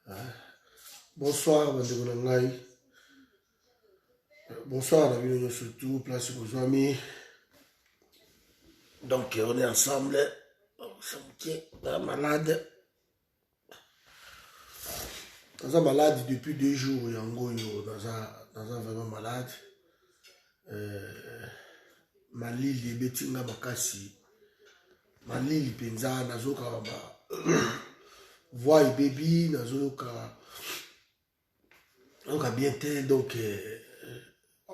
Hein. Bonsoir, Bandeko Nangai. Bonsoir, la vie surtout, place aux amis. Donc, on est ensemble. On est malade. On est malade depuis 2 jours. Yango, dans un vraiment malade. Malili, Betinga Bakasi. Malili, Penza, Nazoka, Voix et baby, Nazoka. Donc, bien tel, donc.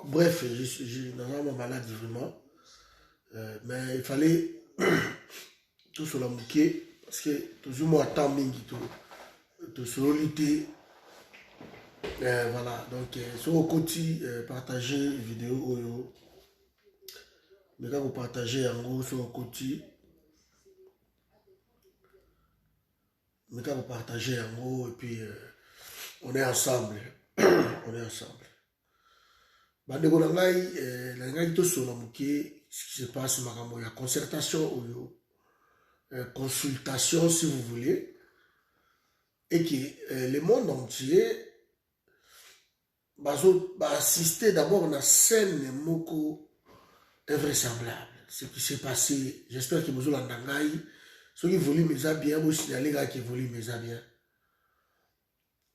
Bref, je suis vraiment malade vraiment. Mais il fallait tout sur la mouquet parce que toujours moi attends mingi tout sur l'ité. Voilà, donc sur le côté partager vidéo oyo. Mais quand vous partagez en gros sur le côté, mais quand vous partagez en gros et puis on est ensemble. On est ensemble. Bandeko Nangai, la ngai tout sur la mouquet, ce qui se passe makambo ya concertation oyo. Consultation si vous voulez, et que le monde entier va assister d'abord à une scène moko invraisemblable. Ce qui s'est passé, j'espère que vous avez entendu, ceux qui voulaient me bien, vous signalez les gars qui voulaient me bien.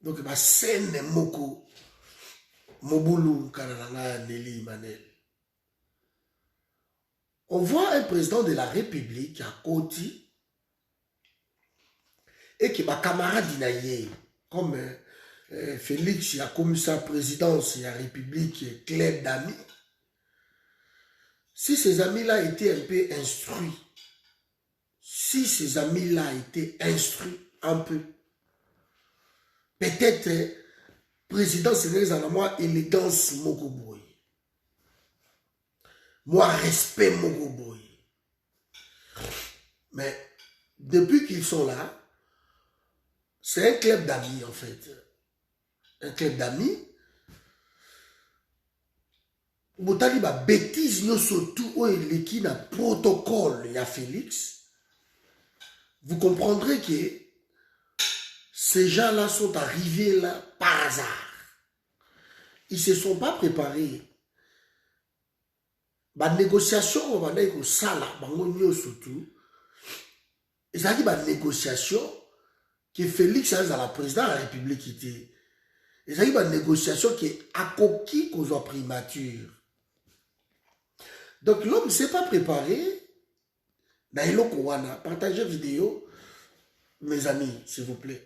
Donc, la scène moko, Moboulou, Kanananga, Nelly, Manel. On voit un président de la République à côté, et que ma camarade Dinaye, comme Félix, il a comme sa présidence, il y a République, club d'amis. Si ces amis-là étaient un peu instruits, si ces amis-là étaient instruits un peu, peut-être président sénégalais en moi élégance Mogoboy, moi respect Mogoboy. Mais depuis qu'ils sont là, c'est un club d'amis en fait. Un club d'amis. Botali ba bêtise yo surtout où il qui na protocole il y a Félix. Vous comprendrez que ces gens-là sont arrivés là par hasard. Ils ne se sont pas préparés. La négociation, on va dire que ça là, surtout. Et ça dit la négociation que Félix a la présidence de la République était. Et ça dit la négociation qui est à coquille qu'on soit primature. Donc l'homme ne s'est pas préparé. Naïlo Kouana, partagez la vidéo, mes amis, s'il vous plaît.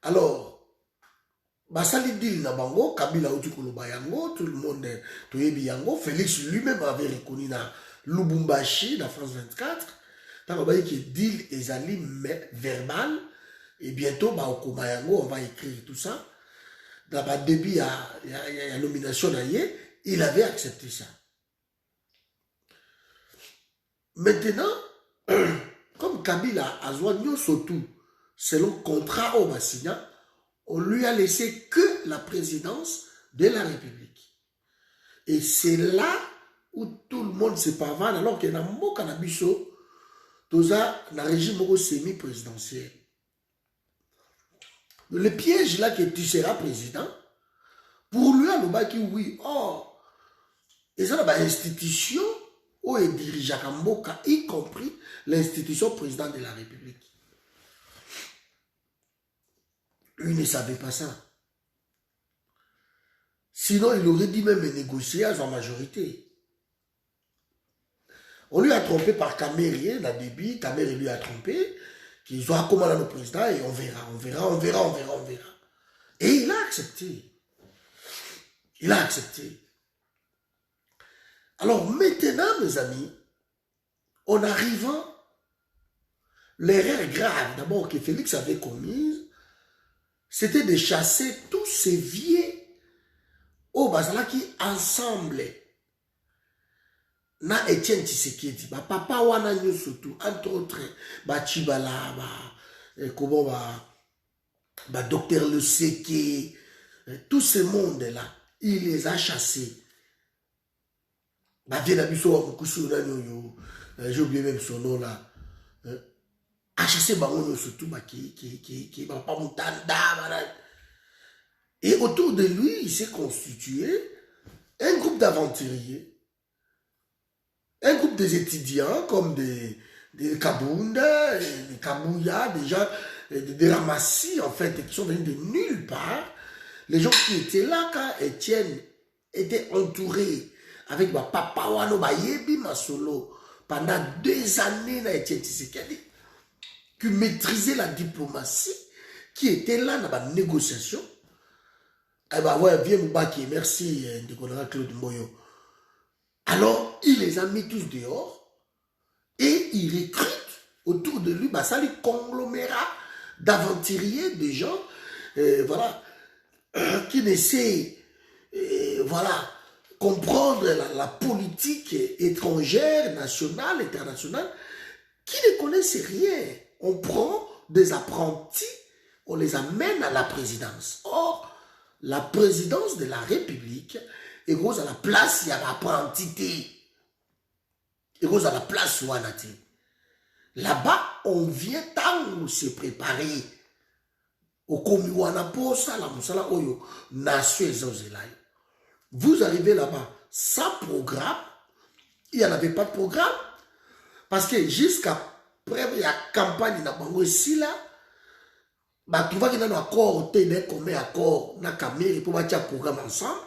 Alors, Basali dit na bango, Kabila Otukoloba yango, tout le monde, Toyebi yango, Félix lui-même avait reconnu na Lubumbashi, dans France 24, tant qu'on va dire que deal ezali verbal, et bientôt, Okoma yango, on va écrire tout ça. Dans le début, il y a nomination d'ailleurs, il avait accepté ça. Maintenant, comme Kabila a joigné surtout, selon contrat au Bassigna, on lui a laissé que la présidence de la République. Et c'est là où tout le monde se pavane, alors qu'il y a un mot cannabiso, tout ça, le régime semi-présidentiel. Le piège là que tu seras président, pour lui, on va dire oui, oh, et ça, c'est une institution où il dirige à Kamboka, y compris l'institution président de la République. Lui ne savait pas ça. Sinon, il aurait dit même négocier à sa majorité. On lui a trompé par Camérien, la débit, Camérien lui a trompé, qu'ils ont accommodé le président et on verra. Et il a accepté. Il a accepté. Alors maintenant, mes amis, en arrivant, l'erreur grave, d'abord que Félix avait commise, c'était de chasser tous ces vieux au Bazala qui ensemble na Etienne Tshisekedi, papa wana nyo surtout, entre autres, Chibala, comment docteur Le Seke, tout ce monde-là, il les a chassés. J'ai oublié même son nom là. chasser bango surtout qui va pas mutanda. Et autour de lui, il s'est constitué un groupe d'aventuriers, un groupe des étudiants comme des Kabunda, des Kabouya, des gens, des Ramassis en fait, qui sont venus de nulle part. Les gens qui étaient là quand Étienne était entouré avec ma papa Wano Bayebi Masolo pendant 2 années dans Étienne Tshisekedi, qui maîtrisait la diplomatie, qui était là dans la négociation. Eh bien, ouais, viens Moubaki, merci, Nicolas Claude Moyo. Alors, il les a mis tous dehors et il recrute autour de lui, bah, ça les conglomérat d'aventuriers, de gens, voilà, qui essaient, voilà, comprendre la politique étrangère, nationale, internationale, qui ne connaissent rien. On prend des apprentis, on les amène à la présidence. Or, la présidence de la République est rose à la place, il y a l'apprentité. Et rose à la place Wanati. Là-bas, on vient tant se préparer. Au Komiwana Posa, la Moussala Oyo, Nation Zozelay. Vous arrivez là-bas sans programme, il n'y en avait pas de programme, parce que jusqu'à preuve, il y a campagne dans Bango ici là, bah, tu vois qu'il y a un accord, comme un accord, na Kamere, pour mettre un programme ensemble.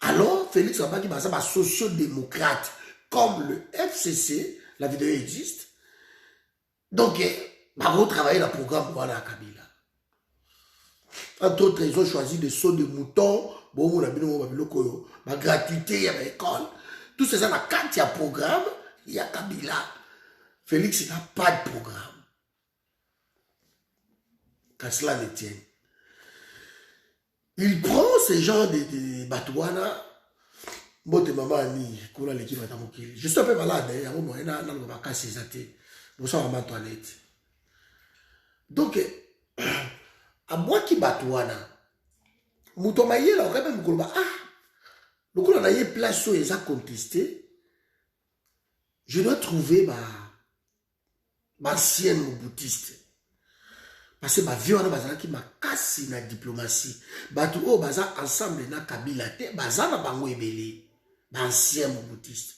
Alors, Félix Abaki, bah, ça va socio-démocrate, comme le FCC, la vidéo existe. Donc, bah, vous travaillez le programme pour aller à Kabila. Entre autres, ils ont choisi des sauts de moutons, bon, on a bien gratuité, il y a l'école. Tout ça, quand il y a programme, il y a Kabila. Félix n'a pas de programme. Qu'à cela ne tienne. Il prend ces gens de Batouana. Bon, maman, je suis un peu malade, donc, à moi qui Batouana, Moutomaye, là, on va même dire, donc on a eu place où ils ont contesté. Je dois trouver ma ancienne boutiste. Parce que ma vie, on a qui m'a cassé la diplomatie. Batou o baza ensemble na Kabila te, baza na bango ebele, ancien boutiste.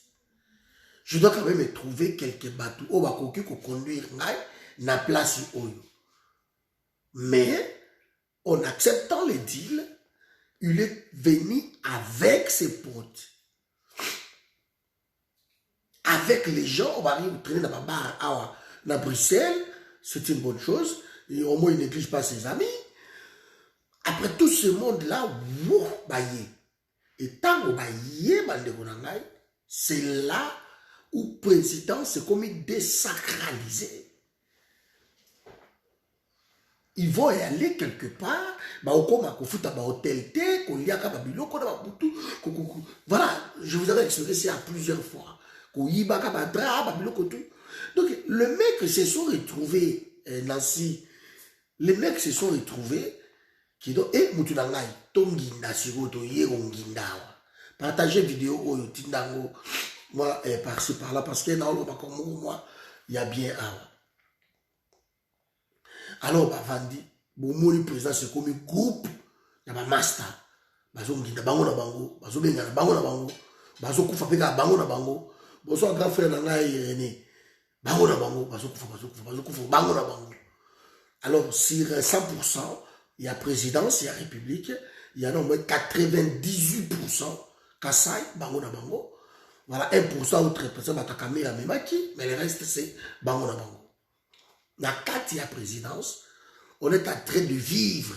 Je dois quand même trouver quelques bateaux au bakoki ko conduire na place oyo. Mais en acceptant les deals, il est venu avec ses potes. Avec les gens, on va aller traîner dans la barre à Bruxelles, c'est une bonne chose. Et au moins, il néglige pas ses amis. Après tout ce monde-là, et tant que c'est là où le président s'est comme désacralisé. Ils vont y aller quelque part, voilà, je vous avais expliqué ça plusieurs fois. Donc, le mec se sont retrouvés, Nancy, les mecs se sont retrouvés, qui disent, Moutunangai, Tonginda, Sigoto, Yerongindawa. Partagez vidéo, Tindango, moi, par-ci, par-là, parce que dans le moi, il y a bien un. Alors, Bavandi, le président, c'est comme un groupe, il y a un master. Bazonginda, bango na bango, bazobenga na bango na bango, bazokufa peka bango na bango, boso grand frère na ngai René, bango na bango, bazokufa, bango na bango. Alors, sur 100%, il y a présidence, il y a république, il y en a au moins 98% Kassai, bango na bango. Voilà, 1% autre personne, Batakamera Memaki, mais le reste, c'est bango na bango. Dans 4, il y a présidence, on est en train de vivre,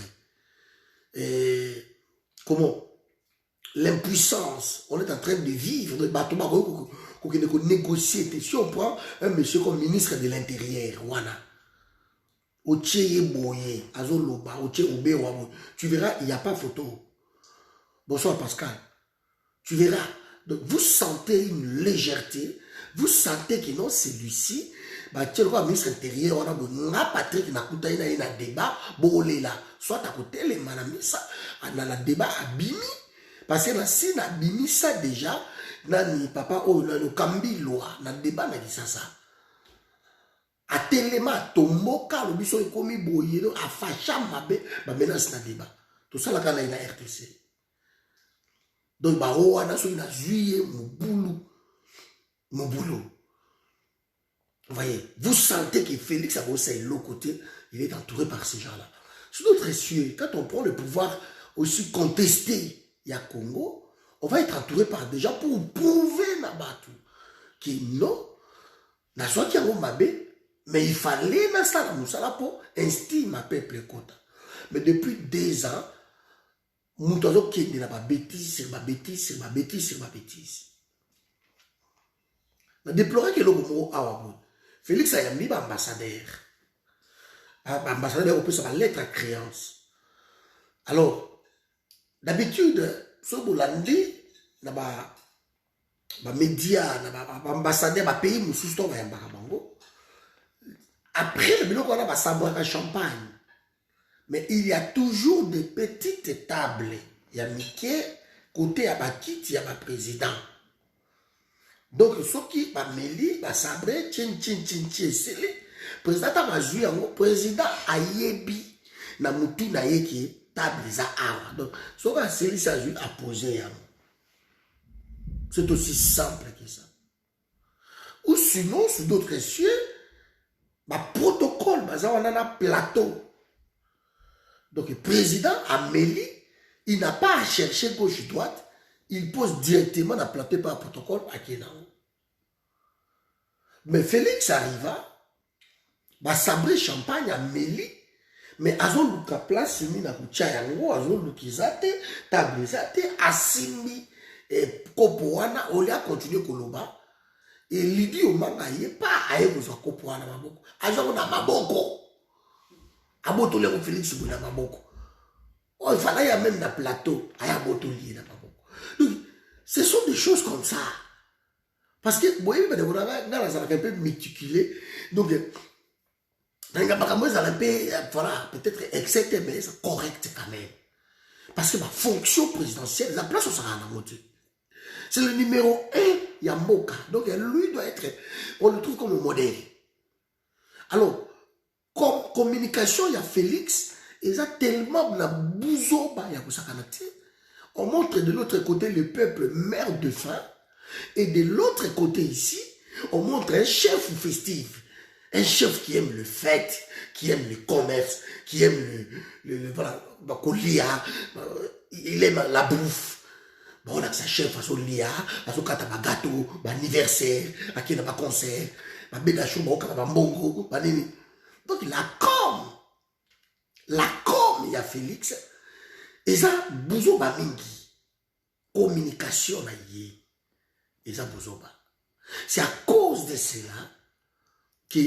comment? L'impuissance, on est en train de vivre, de négocier. Si on prend un monsieur comme ministre de l'Intérieur, Wana, tu verras, il n'y a pas photo. Bonsoir Pascal. Tu verras. Donc vous sentez une légèreté, vous sentez que non, celui-ci, tu le ministre intérieur, on a Patrick Nakuta, il y a un débat, soit à côté, les manamisa, on a le débat à Bimi, parce que si on a Bimi ça déjà, nani papa, oh, le Kambi loi, on a le débat, on a dit ça. atelema tomboka le biso ekomi boye a facha mabe ba menace na débat tout ça la kana ina RTC donc ba wana so ina juillet mon boulot. Vous voyez, vous sentez que Félix Abossa est l'autre côté, il est entouré par ces gens-là. Sur d'autres cieux, quand on prend le pouvoir aussi contesté, il y a Congo, on va être entouré par des gens pour prouver Nabatu que non, na soit qui a mabé, mais il fallait dans ça pour instiller ma peuple quota. Mais depuis 2 ans, nous avons qui est ma bêtise sur ma bêtise sur ma bêtise sur ma bêtise. On a déploré que l'homme a Félix a mis ambassadeur. Ambassadeur, on peut savoir lettre à créance. Alors, d'habitude, ce Bolandi, na ba média, na ba ambassadeur, ba pays mususto ba yamba bango. Après, le biloko on a ba savoir à champagne. Mais il y a toujours des petites tables. Il y a Mickey, côté à Bakiti, il y a ma président. Donc, ce qui va mêler, va sabrer, tchin, c'est le président a joué en président a yebi, na mutu na yeki, table za awa. Donc, ce qui va série s'agit à poser. C'est aussi simple que ça. Ou sinon, sur d'autres cieux, ma protocole, on a un plateau. Donc, le président Amélie, il n'a pas à chercher gauche-droite. Il pose directement dans le plateau par protocole à Kenao. Mais Félix arriva, va sabrer champagne à Méli, mais Azon Luka place, il na kuchayango, Azon Lukizate, Tablizate, Asimi, et Kopoana, on a continué Koloba, et l'idée au manga, il n'est pas à vous à Kopoana Maboko. Azon na Maboko. Abotolé au Félix Bouna Maboko. Oh, il fallait même dans le plateau, à Abotolé na Maboko. Donc, ce sont des choses comme ça. Parce que, vous voyez, on a un peu méticulé. Donc, voilà, peut-être excès, mais c'est correct quand même. Parce que ma fonction présidentielle, la place où ça va en c'est le numéro 1, Yamboka. Donc, lui doit être, on le trouve comme un modèle. Alors, comme communication, il y a Félix, il y a tellement de bouzo, il y a on montre de l'autre côté le peuple meurt de faim. Et de l'autre côté ici, on montre un chef festif. Un chef qui aime le fête, qui aime le commerce, qui aime voilà, il aime la bouffe. Bon, on a sa chef à son lia, à son kataba gâteau, anniversaire, à qui n'a pas concert, à bédachou, à kataba mbongo, donc la com, il y a Félix, et ça, bouzo ba mingi, communication na yé. C'est à cause de cela que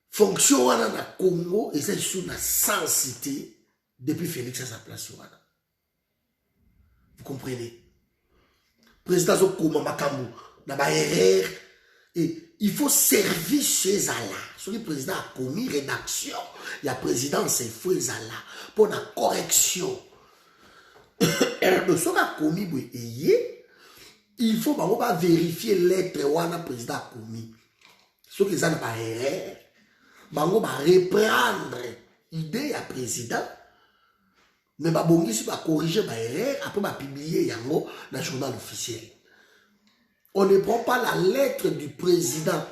fonction dans le Congo et c'est sur la sensité depuis Félix à sa place. Vous comprenez? Président Zokoma Makambu, et il faut servir chez Allah. Sur le président a commis rédaction, il y a président c'est fou Zala pour la correction. Le soir a commis il faut vérifier l'être wana président a commis. Ce qui n'a pas erreur, bango va reprendre l'idée à président, mais bango si va corriger ma erreur, après va publier yango dans le journal officiel. On ne prend pas la lettre du président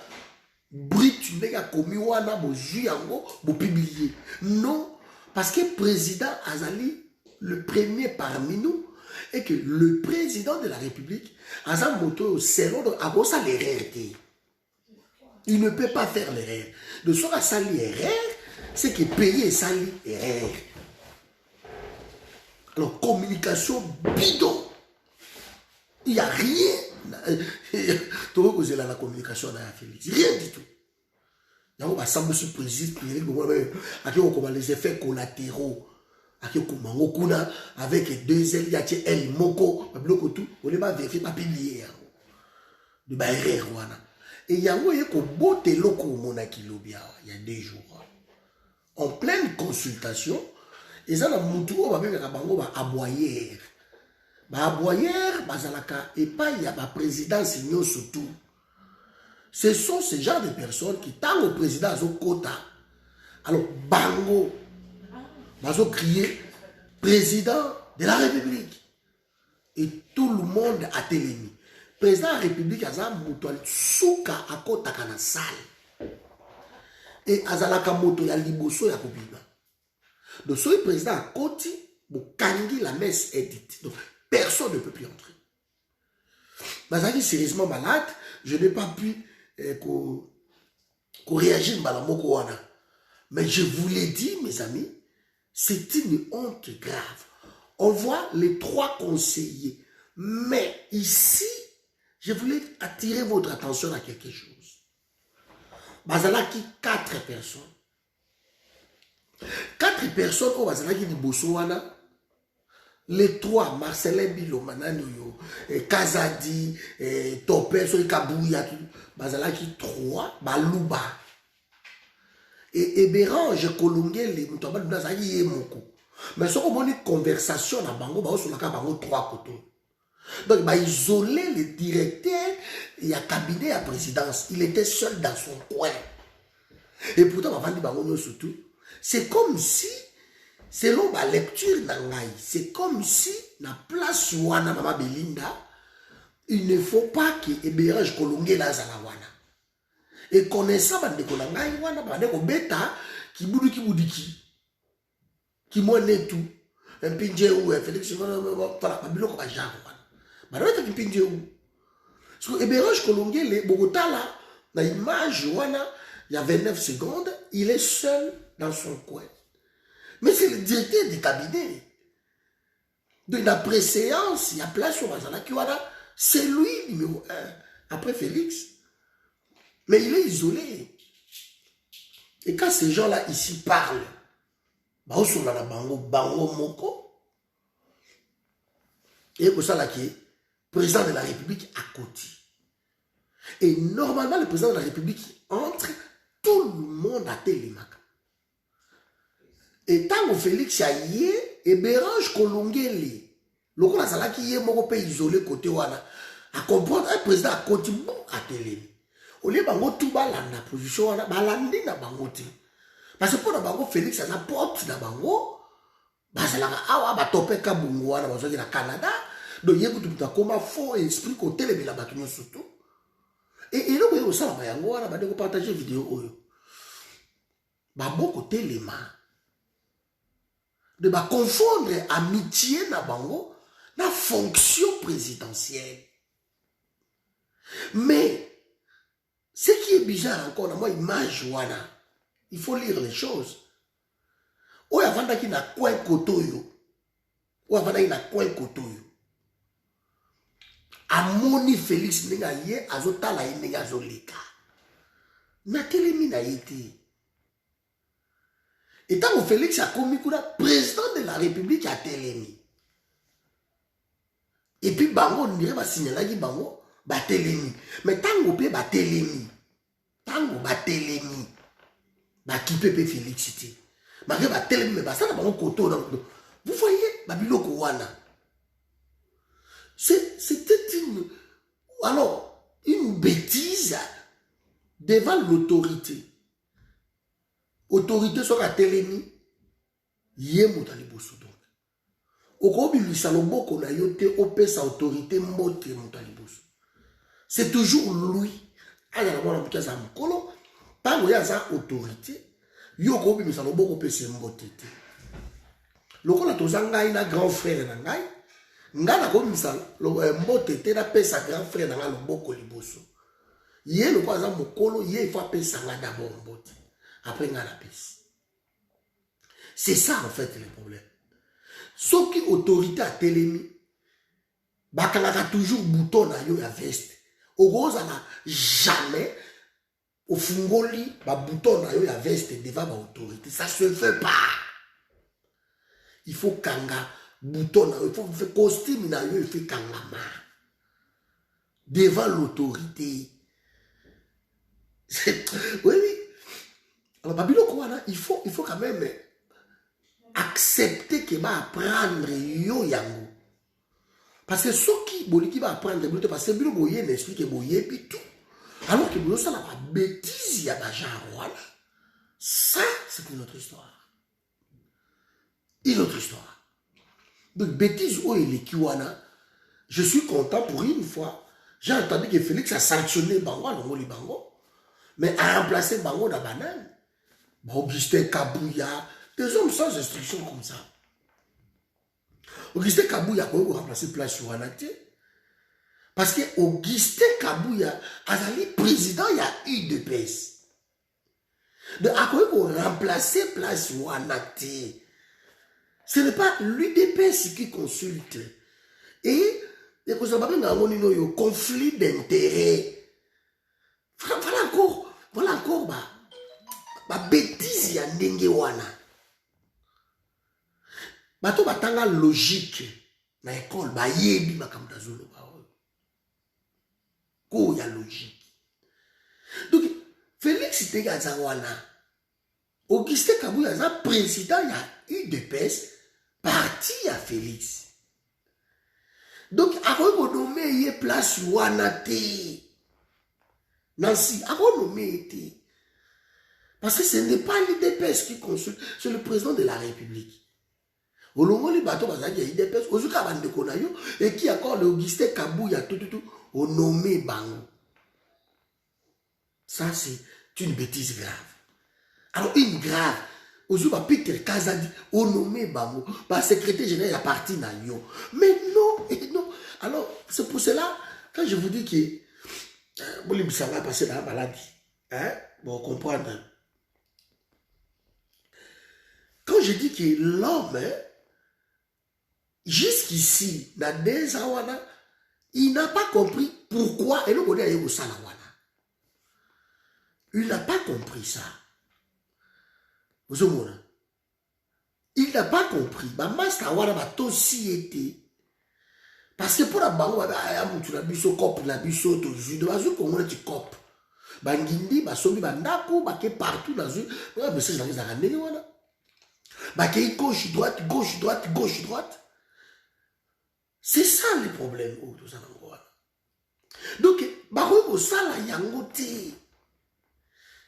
brut a commis wana boju yango bo publier. Non, parce que le président Azali le premier parmi nous et que le président de la République Azam Moto au salon a ça l'erreur. Il ne peut pas faire l'erreur. De ce à sali erreur, c'est que payer sali erreur. Alors, communication bidon. Il n'y a rien. Tu vois que c'est la communication dans la Félix. Rien du tout. Il y a un président les effets collatéraux. Avec 2 ailes, il y a un moko, on ne va vérifier, pas publier. De barrière, et il y a un beau téloco il y a 2 jours. En pleine consultation, ils ont un moutou, on va faire un aboyer. Aboyer, et pas il y a ma présidence, surtout. Ce sont ce genre de personnes qui, tant au président Azokota, alors Bango, Bazo crié président de la République. Et tout le monde a télémi. Président de la République, Azam Moutoual, Souka à Kota Kana Sal. Et Azalaka Moto ya Liboso ya Kobiba. Donc, ce président a Koti, Kangi, la messe est dite. Donc, personne ne peut plus entrer. Bazaki sérieusement malade, je n'ai pas pu réagir malamoko wana. Mais je vous l'ai dit, mes amis, c'est une honte grave. On voit les 3 conseillers. Mais ici, je voulais attirer votre attention à quelque chose. Bazalaki 4 personnes. 4 personnes au Bazalaki di Bosowana. Les 3, Marcelin Bilo, Mananio, Kazadi, Topé, Kabouya, Bazalaki 3, Balouba. Et Bérange, Kolongé, les Moutaba, Bazaki et Moko. Mais si on a une conversation à Bango, on a 3 côtés. Donc, il va isoler le directeur et le cabinet à présidence. Il était seul dans son coin. Et pourtant, avant de Bango, surtout, c'est comme si, selon ma lecture, c'est comme si, dans la place Wana Mama Belinda, il ne faut pas que Ebérage Kolongé la Zalawana. Et connaissant Bande Kolangay, Wana Bande Kobeta, qui boudiki, qui moine tout, un pinje ou un Félix, voilà, Babilo Kobajan. Madame qui pinje ou. Parce que Ebérage Kolongé, les Bogota là, dans l'image, il y a 29 secondes, il est seul dans son coin. Mais c'est le directeur du cabinet. De la préséance, il y a place au Mazala qui c'est lui numéro 1, après Félix. Mais il est isolé. Et quand ces gens-là ici parlent, Bango Moko, et pour ça là qui est président de la République à côté. Et normalement, le président de la République entre, tout le monde a télémac. Et tant que Félix a yé, et Bérange Kolongé, le coup là, qui est mon pays isolé côté wana, à comprendre un président à côté bon à télé. Au lieu bango tout bas la position wana, balandi na bango ti. Parce que pour na bango Félix a porte na bango, bazala awa ba topé kabungo wana bazoki na Canada, donc yé kutu ta koma faux esprit côté les la batu surtout. Et là vous ça ba yango wana ba de partager vidéo oyo. Ba beaucoup côté les mains. De confondre amitié na bango na fonction présidentielle. Mais ce qui est bizarre encore, moi image wana, il faut lire les choses. Ou avant qui na coin kotoyo, ou avant qui na coin kotoyo. Amoni Félix nenga ye azotala ye nenga azoleka. Na telemi na yete. Et tant que Félix a commis président de la République à Télémi. Et puis Bango, on dirait, signaler Bango, Télémi. Mais tant que peut Télémi, tant que Télémi, qui peut féliciter. Malgré Télémi, mais ça n'a pas un coteau. Vous voyez, Babilo Kouana. C'était une bêtise devant l'autorité. Autorité sur la télémi, yé moutali bosso donc. Okobi misalobo kona yote opé sa autorité moté moutali bosso. C'est toujours lui. Aya la mwana moukaza mkolo, tango ya za autorité, yo kobi misalobo opé se moté. Lokola tozanga ina grand frère na ngai, ngana kobi misalobo moté te na pesa grand frère na ngai loboko liboso. Yé le kwa za mkolo, yé il faut pesa nga d'abord mbote. Après, on a la piste. C'est ça, en fait, le problème. Ce qui autorité à télémi, bakalaka toujours bouton na yo ya veste. Au gros, ça n'a jamais, au fungoli, bouton na yo ya veste devant l'autorité. Ça se fait pas. Il faut kanga bouton na yo, il faut faire costume na yo, il faut kanga ma. Devant l'autorité. Oui, oui. Alors, Babilo Kouana, il faut quand même accepter qu'il va apprendre yo yango. Parce que ceux qui va apprendre, parce que Bilo Boye n'explique Boye puis tout. Alors que nous sommes la bêtise, il y a des gens, ça, c'est une autre histoire. Une autre histoire. Donc, bêtise, où il est Kiwana, je suis content pour une fois. J'ai entendu que Félix a sanctionné Bango, le Bango, mais a remplacé Bango dans la banane. Augustin Kabouya, des hommes sans instruction comme ça. Augustin Kabouya a remplacé Place Wanate. Parce que Augustin Kabouya a été président, il y a eu de PES. Donc, à quoi pour remplacer Place Wanate? Ce n'est pas l'UDPS qui consulte. Et vous avez un conflit d'intérêts. Voilà encore, ma bêtise ya ndenge wana. Bato batanga logique na école ba yebi makamda zolo ba. Ko ya logique. Donc Félix Tegaza wana. Augustin Kabouya za président ya UDPS parti à Félix. Donc avant qu'on nomme place wana te. Nancy, avant nommé te. Parce que ce n'est pas l'IDPS qui consulte, c'est le président de la République. Au long les bateaux, il y a l'IDPS, au Zuka Bandekonayo, et qui accorde le Augustin Kabouya, tout, au nommé Bango. Ça, c'est une bêtise grave. Alors, une grave, au Zuka Peter Kazadi, au nommé Bango, par secrétaire général, il a parti dans Lyon. Mais non, et non. Alors, c'est pour cela, quand je vous dis que, ça va passer dans la maladie, hein, bon, comprendre. Quand je dis que l'homme, jusqu'ici, dans des awana, il n'a pas compris pourquoi il n'a pas compris ça. Il n'a pas compris. Parce que pour la banque, il y a un cop, il y a un cop, il y a un cop. Bangindi, basomi, bandako, baké partout dans une. Gauche, droite, gauche, droite, gauche, droite. C'est ça le problème. Donc,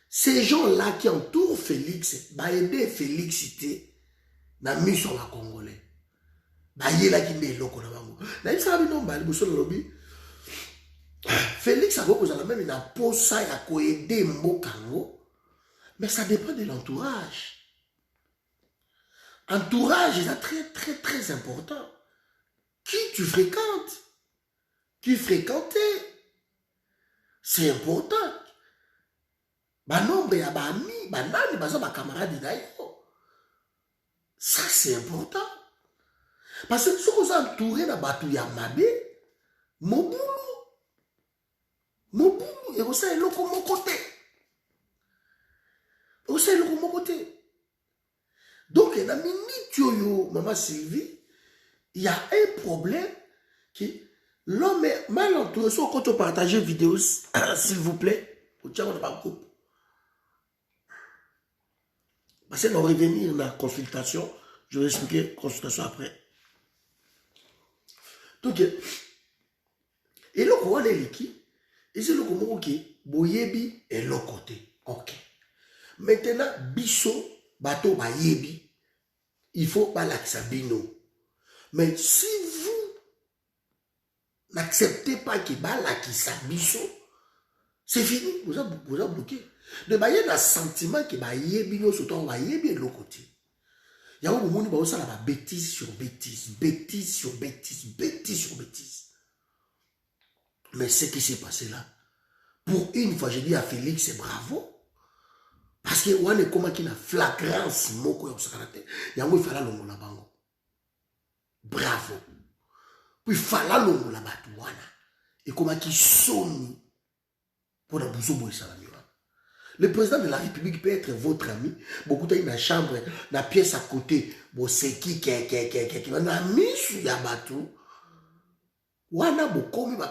ces gens-là qui entourent Félix, aider Félix, na mis sur la Congolais. Félix a même une pose à aider Mokango, mais ça dépend de l'entourage. Entourage est très, très, très important. Qui tu fréquentes? Qui fréquentais? C'est important. Nombre ya ba ami, ba nani, ba camarade d'ailleurs. Ça, c'est important. Parce que si vous entourez na batu ya mabe, mobulu, et vous savez, l'autre mon côté. Vous savez, l'autre mon côté. Donc, dans la minute, maman Sylvie, il y a un problème qui l'homme est mal entouré. Soit quand on partage une vidéo, s'il vous plaît, au tient, on n'a pas groupe. Parce que nous revenir dans la consultation, je vais expliquer la consultation après. Donc, et là, on est l'équipe, et c'est le comment qui Boyebi est l'autre côté. Ok. Maintenant, Bisso. Bateau ba yebi, il faut pas l'accabino. Mais si vous n'acceptez pas qu'il ba la qui s'abisso, c'est fini, vous avez bloqué. De bailler un sentiment que ba yebi no surtout ba yebi de l'autre côté. Il y a un moment où ça la bêtise sur bêtise, bêtise sur bêtise, bêtise sur bêtise. Mais ce qui s'est passé là, pour une fois, je dis à Félix, c'est bravo. Parce que on est comme qui na flagrance moko ya sakarate yango il fallait longola bango bravo puis fallait longola batu wana et comme qui sonne pour la bouzo salami. Le président de la République peut être votre ami, beaucoup de dans la chambre, dans la pièce à côté, bon c'est qui na misu ya batu wana bokomi ba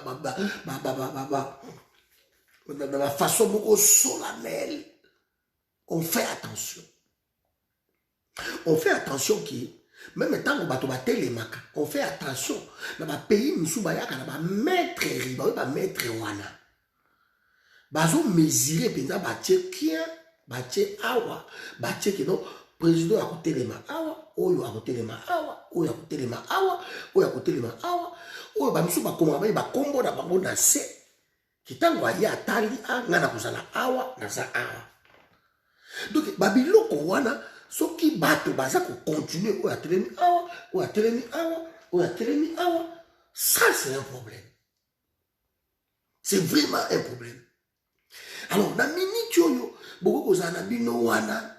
façon beaucoup solennelle. On fait attention. On fait attention qui, même tant qu'on va les maca, on fait attention. Dans le pays, nous sommes maître riba, maître wana. bazo mesurer penza batie kien batie awa batie que non président akotelema awa oyo akotelema awa oyo akotelema awa oyo akotelema awa oyo bamisu bakoma ba kombo na bango na se kitango aye atali nga na kozala awa naza awa donc babiloko wana soki bato baza kocontinue oyo atelemi awa oyo atelemi awa oyo atelemi awa, ça c'est un problème. C'est vraiment un problème. Alors na minute oyo boko kozala na bino wana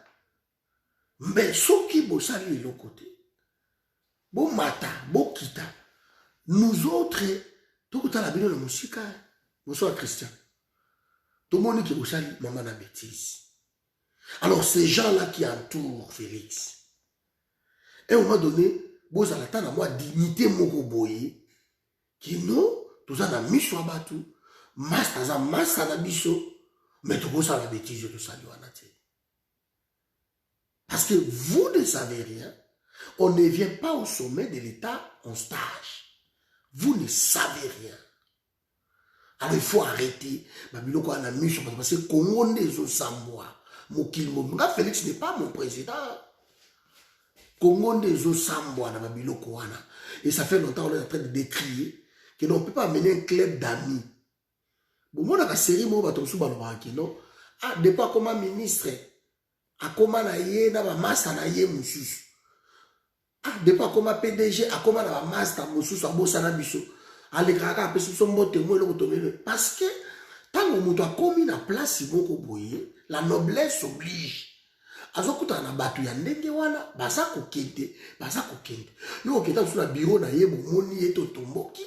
mais soki bosali eloko te bomata bokita nous autres tokotala bino na musika bonsoir Christian tomoni ke bosali maman na bêtise. Alors ces gens-là qui entourent Félix à un moment donné bozala ta na moi dignité moko boye qui non tozana miso abatu master za master na biso mais tokosala bêtise tosali wana te. Parce que vous ne savez rien, on ne vient pas au sommet de l'État en stage. Vous ne savez rien. Alors il faut arrêter. Parce que Congo n'est au Samboa. Félix n'est pas mon président. Congo n'est au Samboa. Et ça fait longtemps qu'on est en train de décrier que l'on ne peut pas mener un club d'amis. Bon, moi, dans la série, moi, je vais non. Ah, de pas comme un ministre. Akoma na ye na ba master na ye mususu. Ah, de pas comme PDG, akoma na ba master mususu abosa na biso. Ale kaka apesi so mbote mo eloko tomele parce que tango muto akomi na place moko boye, la noblesse oblige. Azokuta na batu ya ndenge wana, baza kokende, baza kokende. Yo okenda sur la bureau na ye bomoni ye to tomboki.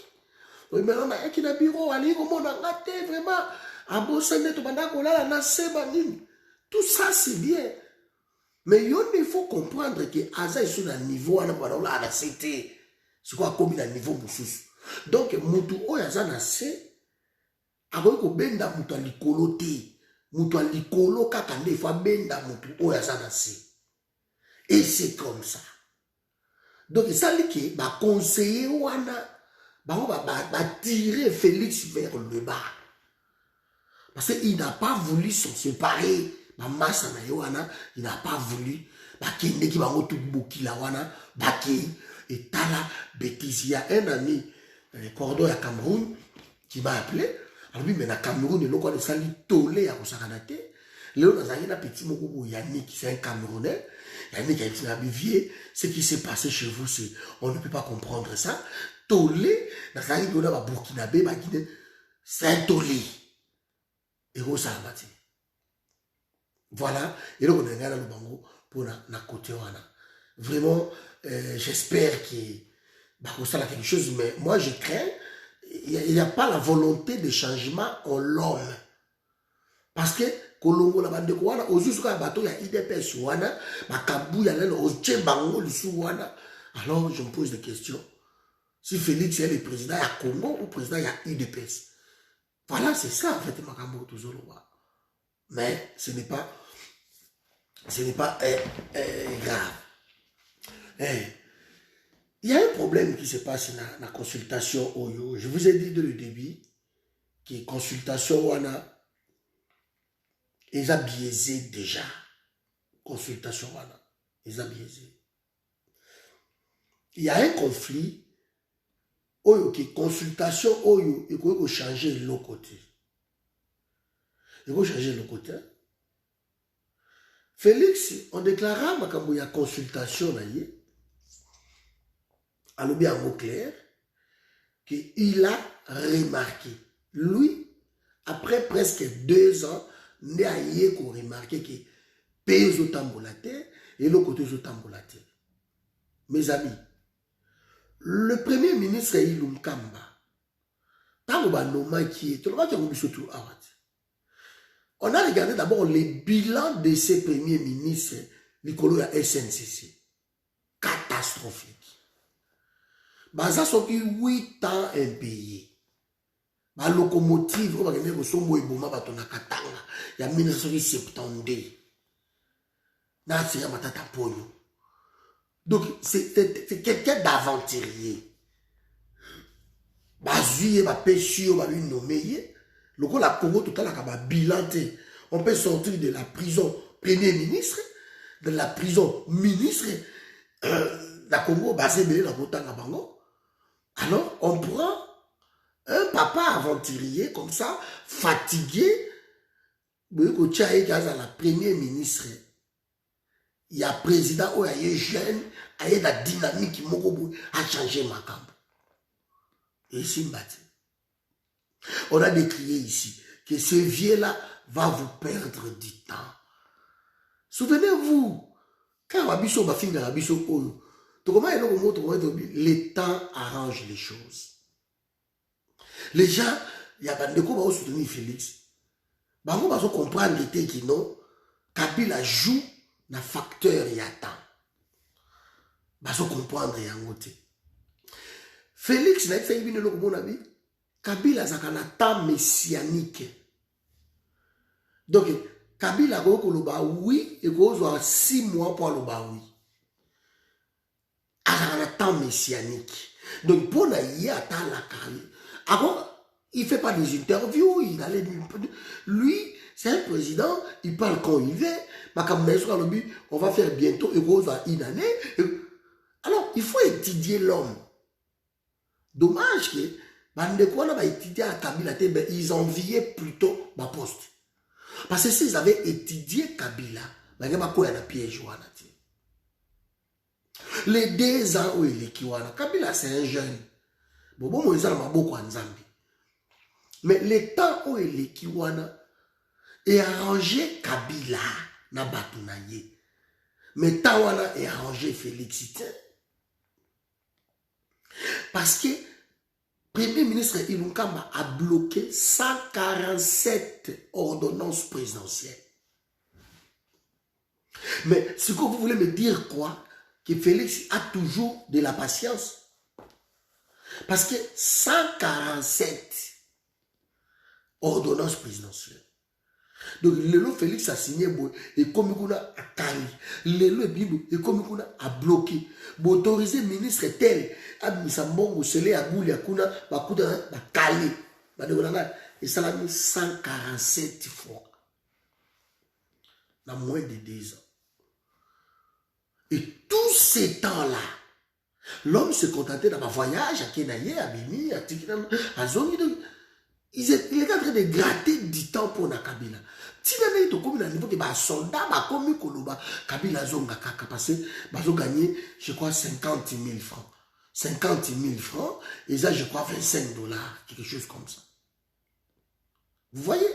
Oui, mais on a qui na bureau ali ko mona ngate vraiment abosa neto banda ko la na seba nini. Tout ça c'est bien. Mais il faut comprendre que Aza est sur un niveau à la cité. C'est quoi comme il a un niveau moussous. Donc, Moutou Oyaza na se, avant que benda Moutou alikolo te, Moutou alikolo kakande, il faut benda Moutou Oyaza na se. Et c'est comme ça. Donc, ça dit que, bah, conseiller Wana, bah, tirer Félix vers le bas. Parce qu'il n'a pas voulu s'en séparer. Massa na yoana, il n'a pas voulu. Bakende qui va retomber la wana, baki et tala bêtise. Il y a un ami, Cordon à Cameroun, qui m'a appelé. Alors lui, mais na Cameroun, il a sali tolé à Osakanate. Léon a petit moko Yannick, c'est un Camerounais. Yannick a dit à Bivier, ce qui s'est passé chez vous, c'est on ne peut pas comprendre ça. Tolé, na sali tolé à Burkinabé, c'est un tolé. Et Osakanate. Voilà, et donc on a gagné le bango pour na côté wana. Vraiment, j'espère qu'il va y a quelque chose, mais moi je crains, il n'y a pas la volonté de changement en l'homme. Parce que Kolongo la bande wana, ozu suka bateau il y a IDPS wana, makabu ya lelo oche bango lusu wana. Alors je me pose des questions. Si Félix est le président à Congo ou président il y a IDPS. Voilà, c'est ça en fait makambo toujours là. Mais ce n'est pas grave. Il y a un problème qui se passe dans la consultation Oyo. Je vous ai dit dès le début que consultation wana ils ont biaisé déjà. Consultation wana ils ont biaisé. Il y a un conflit Oyo qui consultation Oyo il faut changer le côté. Il faut changer le côté. Félix, on déclara qu'il y a consultation à l'objet en mot clair qu'il a remarqué. Lui, après presque 2 ans, il a remarqué que pays au tambolaté et le côté au tambolaté. Mes amis, le premier ministre Ilum Kamba, on a regardé d'abord les bilans de ces premiers ministres, Nicolas à SNCC. Catastrophique. Baza soki 8 ans impayés. La locomotive, on va gagner au sombo et boma batona katanga. Il y a 1972. N'a c'est matata pogno. Donc c'est quelqu'un d'aventurier. Bazuye ba pêcheur ba lui nommer. Le la Congo total a bilan. On peut sortir de la prison premier ministre, de la prison ministre, la Congo basé dans la Botanga Bango. Alors, on prend un papa aventurier comme ça, fatigué, il y a la premier ministre, il y a président, il y a jeune, il y a la dynamique qui a changé ma camp. Et ici, on a décrié ici que ce vieux-là va vous perdre du temps. Souvenez-vous, quand Rabiso va finir Rabiso, le temps arrange les choses. Les gens, il y a des gens qui vont soutenir Félix. Ils vont comprendre que non, Kabila joue un facteur il y a temps. Ils vont comprendre il y a un côté. Félix n'a pas fait une chose. Kabila a un temps messianique. Donc, Kabila a oui, et il a 6 mois pour le oui. Il a un temps messianique. Donc, pour la temps la carrière. Alors, il ne fait pas des interviews, lui, c'est un président, il parle quand il veut, on va faire bientôt une année. Alors, il faut étudier l'homme. Dommage que, ils enviaient plutôt ma poste. Parce que s'ils avaient étudié Kabila, les 2 ans où il est Kiwana, Kabila c'est un jeune. Mais le temps où il est Kiwana est arrangé Kabila na batunaye. Mais Tawana est arrangé Félix. Parce que Premier ministre Ilunkamba a bloqué 147 ordonnances présidentielles. Mais ce que vous voulez me dire quoi? Que Félix a toujours de la patience. Parce que 147 ordonnances présidentielles. Donc, le Félix a signé et comme il a calé, le Bible et comme il a bloqué. Pour autoriser ministre tel, Abisambongo, Sele, Abouli, Akuna, Bakuda, calé. Et ça l'a mis 147 fois. Dans moins de 2 ans. Et tous ces temps-là, l'homme se contentait dans un voyage à Kenaye, à Bimi, à Tikinan, à Zongi. Il est en train de gratter du temps pour Kabila. Si vous avez un niveau de soldat, Kabila Zonga Kaka, parce que ils ont gagné, je crois, 50 000 francs. 50 000 francs, et ça, je crois, $25, quelque chose comme ça. Vous voyez?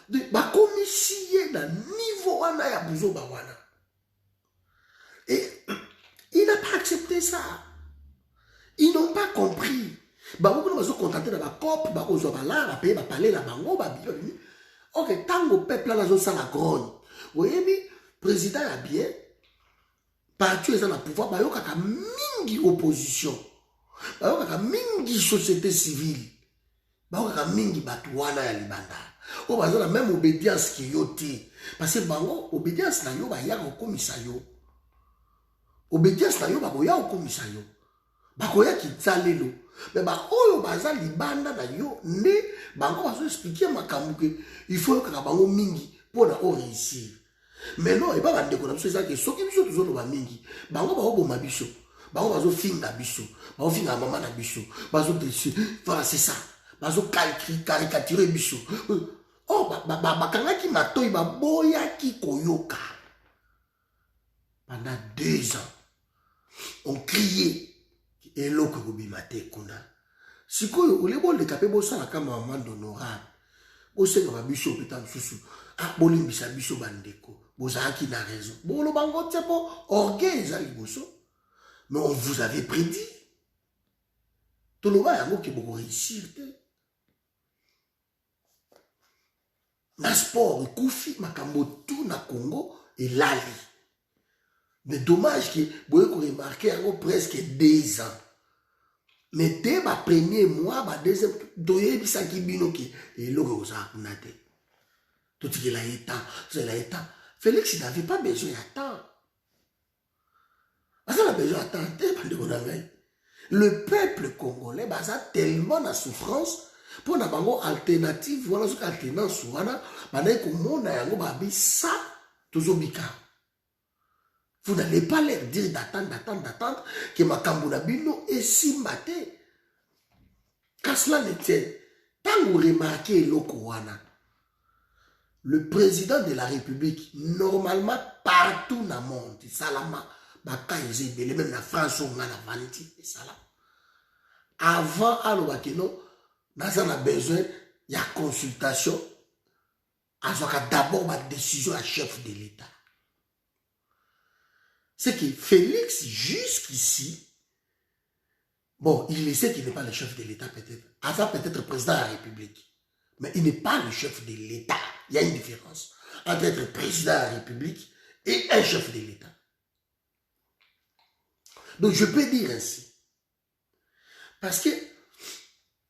Comme ici, dans le niveau, il y a besoin de. Et il n'a pas accepté ça. Ils n'ont pas compris. Beaucoup de gens sont contentés dans la COP, ils ont parlé la bango, ok, tant que le peuple là, ils ont la grogne. Vous voyez, le président a bien, parti dans le pouvoir, il y a mingi opposition, il y a mingi société civile, il y a mingi batouana ya libanda. Il y a même obédience qui yote. Parce que bango, obédience na yo, il y a un commissaire. Obédience na yo, il y a un commissaire. Bakoya ki tsalelo. Mais oyo baza libanda na yo ne bango bazo expliquer makambo que il faut que bango mingi pour na réussir. Mais non, et pas bande ko na biso ça que soki biso tozolo ba mingi. Bango ba oboma biso. Bango bazo finga biso. Bango finga mama na biso. Bazo dessus. Voilà, c'est ça. Bazo caricaturer biso. Oh bakanga ki matoyi ba boya ki koyoka. Pendant 2 ans, on criait. Et l'autre bimate kuna. Si vous voulez le capé bossa la kama maman d'honorable. Bosse na biso petam susu. Ah bolimbisa biso bandeko. Bozaki na raison. Bon le bango tsepo orgueil za liboso. Mais on vous avait prédit. Tout le monde a qui beaucoup réussir. Na sport Koufi makambo tout na Congo et Lali. Mais dommage que vous avez remarqué presque 2 ans. Mais dès le premier mois, le deuxième, tout ce qu'il a été, Félix n'avait pas besoin d'attendre. Parce qu'il a besoin d'attendre. Le peuple congolais a tellement de souffrance. Pour na bango alternative wana soki alternance wana banayi komona yango babi ça tozobika. Vous n'allez pas leur dire d'attendre que makambo na bino esimba te. Quand cela ne tient, tant vous remarquez eloko wana, le président de la République, normalement partout dans le monde, salama, baka ezebele, même en France, on a la vanité, salama. Avant, alors, on a besoin de consultation, d'abord la décision à chef de l'État. C'est que Félix, jusqu'ici, bon, il sait qu'il n'est pas le chef de l'État peut-être. Avant peut-être président de la République. Mais il n'est pas le chef de l'État. Il y a une différence entre être président de la République et un chef de l'État. Donc je peux dire ainsi. Parce que,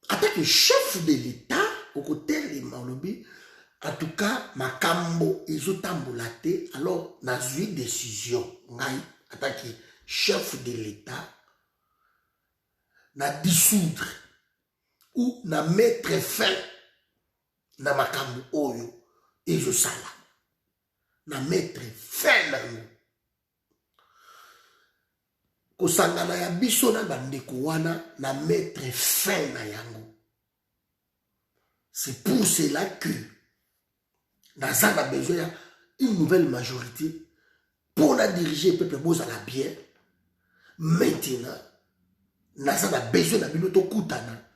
en tant que chef de l'État, au côté de Malobi, en tout cas, Makambo et Zotambolate, alors, n'a eu une décision, en tant que chef de l'État, n'a dissoudre ou n'a mettre fin na Makambo Oyo et Zosala. Na mettre fin na nous. Kosangana ya biso na bandeko wana na mettre fin na yango. C'est pour cela que Naza a besoin d'une nouvelle majorité pour la diriger le peuple bozala bien. Maintenant, Naza a besoin d'un binoto kutana.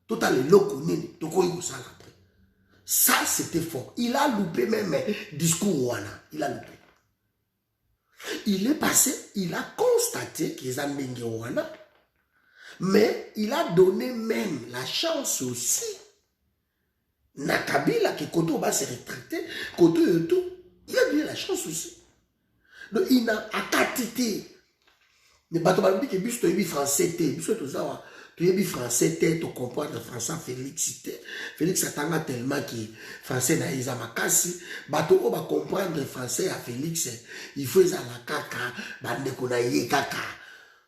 Total le loko nini toko yosala après. Ça c'était fort. Il a loupé même discours wana. Il a loupé. Il est passé, il a constaté qu'ils ont mengi wana, mais il a donné même la chance aussi. Nakabila qui Koto va se retraiter, Koto et tout, il a donné la chance aussi. Donc il n'a acatité. Ne pas te que bis tu français te, bis tu ça tu es français te, tu comprends le français Félix te. Félix attend tellement que français na isa makasi, bato o ba comprendre le français à Félix, il faut ça la kaka, bande ko na ye kaka.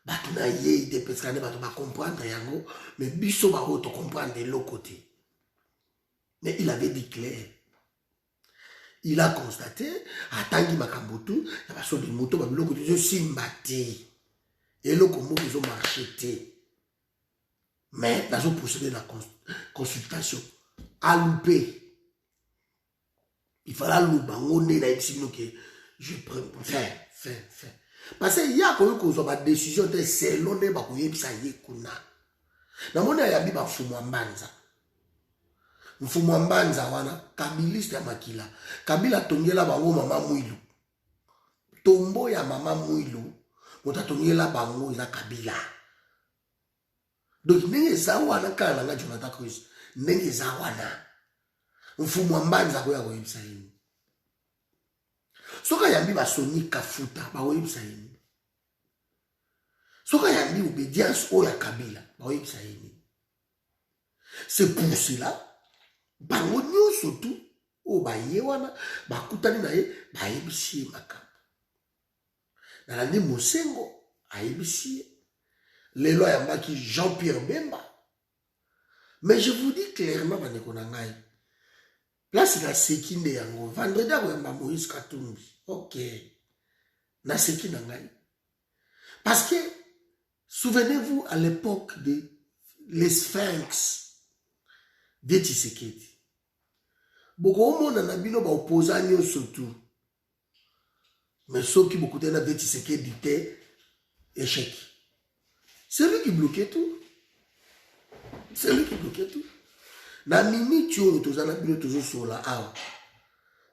Bato na ye de pescane bato ba comprendre yango, mais biso ba o to comprendre de l'autre côté. Mais il avait dit clair. Il a constaté, à Tangi Makambotu, il y a pas de moto, mais l'autre côté, je suis mbatté. Et l'autre côté, ils ont marché. Mais, ils ont procédé la consultation. À louper. Il fallait louper. On est là, que je prends. Faire. Parce qu'il y a quand même une décision de selon les bakouye, ça y est, kuna. Dans mon avis, il y a un fumambanza. Mfumambanza wana, kabiliste ya makila. Kabila tongela bango mama mwilu. Tombo ya mama mwilu, mota tongela bango ila kabila. Donc, nenge za wana kana nga Jonathan Cruz. Nenge za wana. Mfumambanza kwa ya ibsa yini. Soka yambi basoni kafuta, ba ibsa yini. Soka yambi obedience oya kabila, ba ibsa yini. C'est pour cela. Bango nyonso tu o baye wana bakutani na ye bayebisi makambo. Nalandi Mosengo ayebisi lelo yambaki Jean-Pierre Bemba. Mais je vous dis clairement bandeko na ngai. Place na seki nde yango vendredi akoyamba Moïse Katumbi. OK. Na seki na ngai. Parce que souvenez-vous à l'époque de les Sphinx de Tshisekedi. Beaucoup de gens ont ba opposants surtout. Mais ceux qui beaucoup de gens de Tshisekedi étaient échec. C'est lui qui bloquait tout. C'est lui qui bloquait tout. Dans la minute où tu as toujours sur la haut,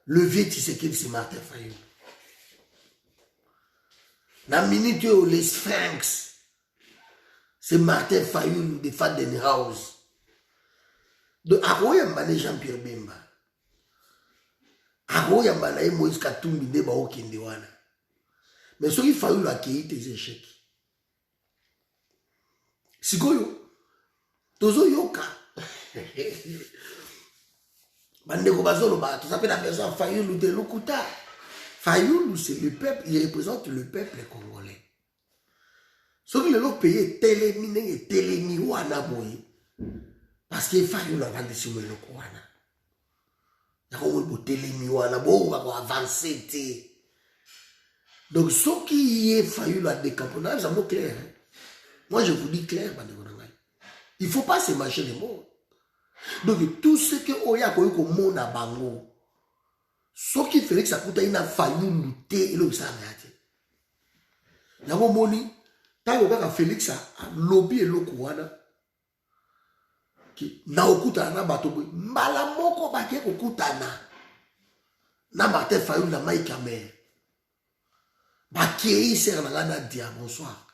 le vieux Tshisekedi c'est Martin Fayulu. Dans la minute où les Sphinx c'est Martin Fayulu de Fadenhouse. Donc, Aroyamba Jean-Pierre Bemba. Aroyamba Moïse Katumbi de Bao Kindewana. Mais ce qu'il fallait la quitter des échecs. Si goyo, tozo yoka. Bandeko bazolo ba, tu s'appelle la personne Fayulu de Lokuta. Fayulu, c'est le peuple, il représente le peuple congolais. Ce que le pays est téléminé et télémi wana boye. parce que Fayulu avandisi eloko wana yango botelemi wana bonga ko avancer te. Donc ce qui est Fayulu à décamponage, c'est un mot clair. Moi je vous dis clair, il ne faut pas se mâcher les mots. Donc tout ce que Oya koyo ko mona bango, ce qui fait que ça coûte une Fayulu te et le ça ngate. Yango moni tango kaka Félix a lobby eloko wana ki na okutana na bato boy mbala moko bake kokutana na Martin Fayulu na Mike Amer bakei ser na ngana dia bonsoir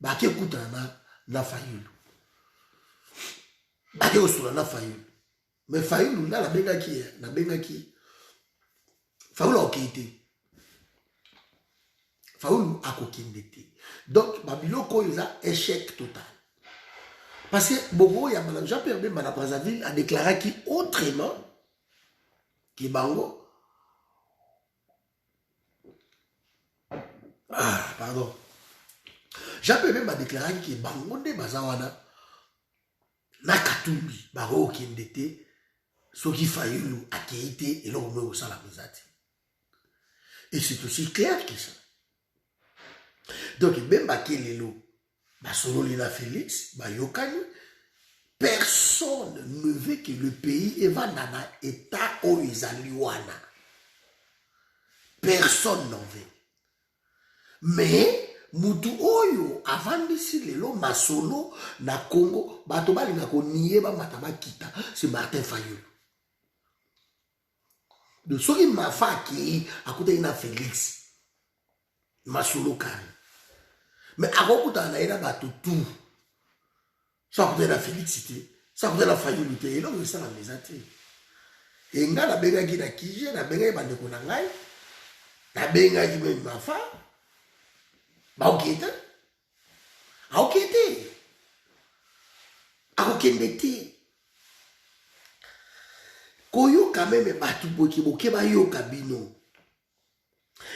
bake kutana na Fayulu bake osula na Fayulu mais Fayulu na bengaki Fayulu okite Fayulu akokinde te. Donc babiloko il a échec total. Parce que Bobo ya Madame Jean-Pierre Bemba Brazzaville a déclaré qu'il autrement qui bango pardon. Jean-Pierre Bemba a déclaré qu'il bango de bazawana na katumbi baro kindete soki Fayulu akeite et l'homme au sala misati. Et c'est aussi clair que ça. Donc même Bakelelo Basololina Félix Bayokani, personne ne veut que le pays eva nana état oizaliwana. Personne n'en veut. Mais mutu oyo avant d'ici lelo masolo na Congo bato balinga ko nié ba mataba kita c'est Martin Fayulu. De soki mafa ki akuta ina Félix masolo kari. Mais avant que tu aies bateau tout, ça peut être la félicité, ça peut être la faillite, et là, on est ça la maison. Et nga la benga qui na kije, la benga bande ko na ngai, la benga qui me ma fa, ba okete, a okete, a okendete. Koyo quand même batu boki boke ba yo kabino.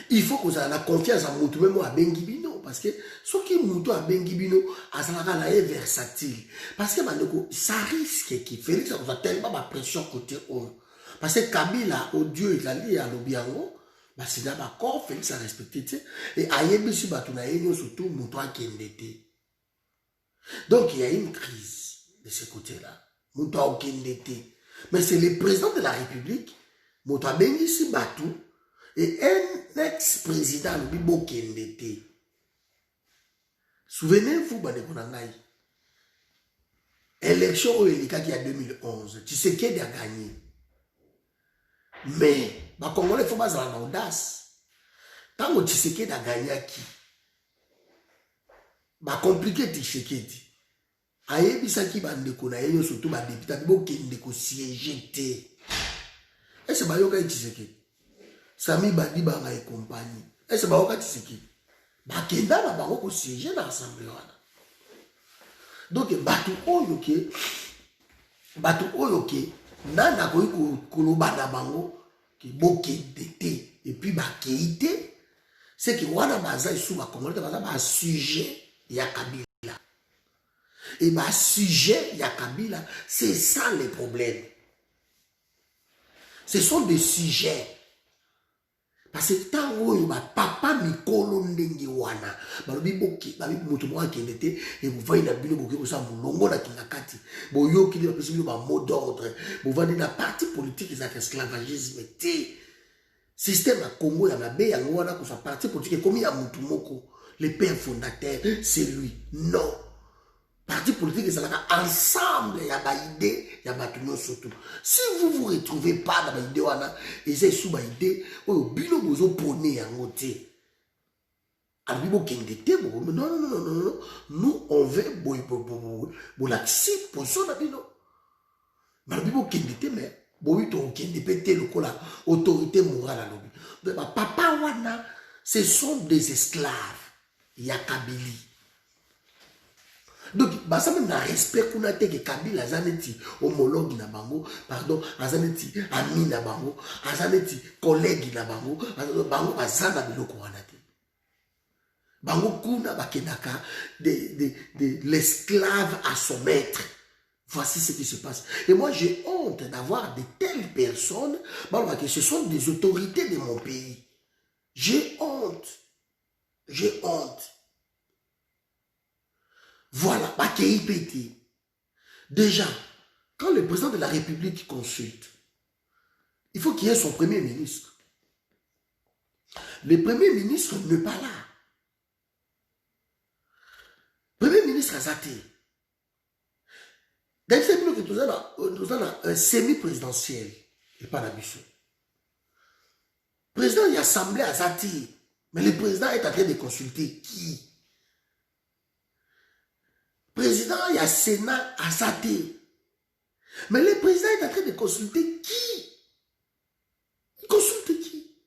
Il faut que vous ayez la confiance en Moutou, même à Bengibino, parce que ce qui est Moutou à Bengibino, est versatile. Parce que ça risque qu'il Félix a tellement de pression côté haut. Parce que Kabila, au Dieu, il a lié à l'Obiango, c'est d'accord, Félix a respecté. Et Ayebisi Batounaïno, surtout Moutou à Kendete. Donc il y a une crise de ce côté-là. Moutou à Kendete. Mais c'est le président de la République, Moutou à Bengisi Batou, et un ex-président, le Bibo Kendete. Souvenez-vous, Badekonangaï. Élection au Elika qui a 2011. Tshisekedi a gagné. Mais, les Congolais, il faut pas avoir l'audace. Tant que Tshisekedi a gagné à qui? Compliqué Tshisekedi. Ayebisaki bandeko na yo surtout ba député Bibo Kendeko siégé. Et c'est Bayoka Tshisekedi. Sami Badiba et compagnie. Et c'est Bayoka Tshisekedi. Bakenda na bango ko siéger dans l'assemblée wana. Donc batu oyoke nana ko koloba na bango ki bokendete et puis bakeite c'est que wana baza sous ba Congolais baza ba sujet ya Kabila. Et ba sujet ya Kabila, c'est ça les problèmes. Ce sont des sujets. Parce que tant que papa mikolo ndenge wana balobi boki babi moto mo akendete et vous voyez na bino boki ko sa mulongo na kinakati boyoki li bapesi bino ba mot d'ordre vous vendez la partie politique des esclavagisme té système à Congo ya mabe ya wana ko sa partie politique comme ya mutu moko le père fondateur c'est lui non parti politique c'est là ensemble il y a ba idée il y a ba tout surtout si vous vous retrouvez pas dans ba idée wana et c'est sous ba idée o bilo bozo poné en côté abibo kendete bo non nous on veut bo l'accepter pour ça na bino ba bibo kendete mais bo ito kendete le kola autorité morale à lobi donc papa wana ce sont des esclaves il y a Kabili. Donc, ça même na respect qu'on a été que Kabila Zaneti, homologue na bango, pardon, Azaneti, ami na bango, Azaneti, collègue na bango, bango Azana biloko wanate. Bango kuna bakenaka de l'esclave à son maître. Voici ce qui se passe. Et moi, j'ai honte d'avoir de telles personnes, que ce sont des autorités de mon pays. J'ai honte. J'ai honte. Voilà, Bakei. Déjà, quand le président de la République consulte, il faut qu'il y ait son premier ministre. Le premier ministre n'est pas là. Le premier ministre a zaté. Dans ce minute, nous avons un semi-présidentiel et pas la mission. Le président de l'Assemblée a zaté. Mais le président est en train de consulter qui? Le président du Sénat a zaté. Mais le président est en train de consulter qui? Il consulte qui?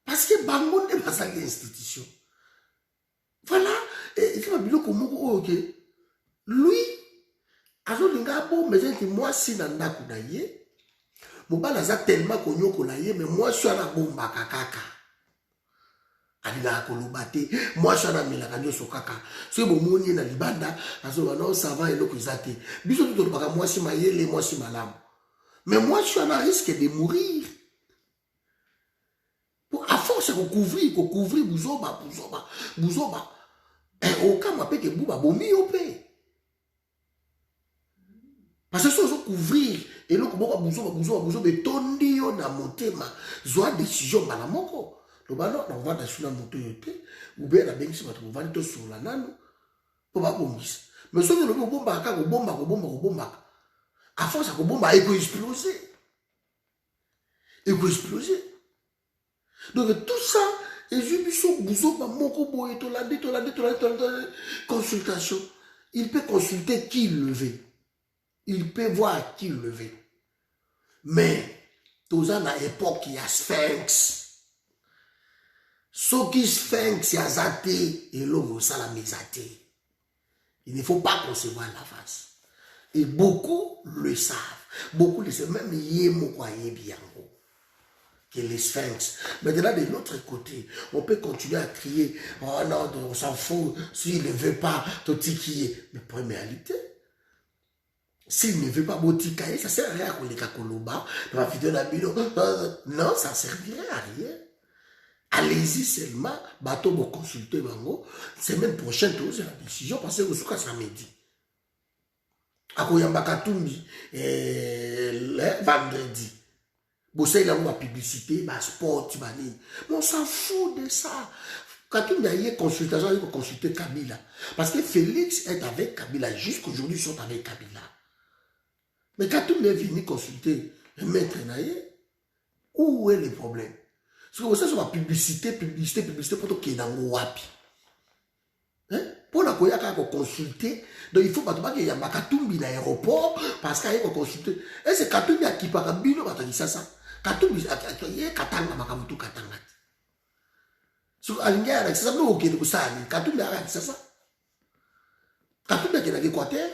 Parce que Bango n'est pas une institution. Voilà. Et c'est un bilot comme ok. Lui, moi si nanda kudaye, mobala za tellement konyo kolaye, mais moi je suis à la bomba kakaka. Alina kolobate, moi je suis à la milakanyo sokaka. C'est bon moni na libanda, azo non ça va et l'autre zate. Biso tout baka moi si mayele, moi si malam. Mais moi je suis à la risque de mourir. Pour à force de couvrir buzoba. Et au cas m'appelle que bouba bomi au paix. Parce que si on couvrir et là on mais tondi on a monté ma zoa décision malamoko. Le ballon on va dans sur la moto yoté ou bien la bengi si on va to sur la nano pour pas bombis. Mais si on le bomba ka bomba. À force à bomba il peut exploser. Donc tout ça et je biso bouzo ba moko boye to la consultation. Il peut consulter qui le veut. Il peut voir qui le veut. Mais, tout ça, à l'époque, il y a Sphinx. Ce qui Sphinx, il y a Zaté, et l'homme, ça la Zaté. Il ne faut pas concevoir la face. Et beaucoup le savent. Beaucoup le savent. Même Yémo, quoi, bien que les Sphinx. Maintenant, de l'autre côté, on peut continuer à crier, oh non, on s'en fout, s'il ne veut pas, tout qui est. Mais pour une réalité, s'il ne veut pas Botikaye, ça sert à rien qu'on les kakoloba, non, ça ne servirait à rien. Allez-y seulement, bateau pour consulter Bango, semaine prochaine, c'est la décision, parce que vous souka samedi. Akoyamba Katumbi, vendredi. Bossa il a la publicité, bah sport, tu vas dire. Mais on s'en fout de ça. Katumbi a eu consultation, il faut consulter Kabila. Parce que Félix est avec Kabila, jusqu'aujourd'hui ils sont avec Kabila. Mais quand tout le monde est venu consulter le maître Naye, où est le problème? Parce que vous savez, sur la publicité, pour tout qui est dans le wapi. Pour la consulter, donc il faut pas qu'il y ait un Katumbi dans l'aéroport, parce qu'il y a un consulter. Et c'est Katumbi qui parle à Bino, ça. Katumbi, il y a Katanga, Makamutu Katanga. Sur Alinga, c'est ça, nous, ok, nous, ça, Katumbi, c'est ça. Katumbi qui est dans l'Équateur.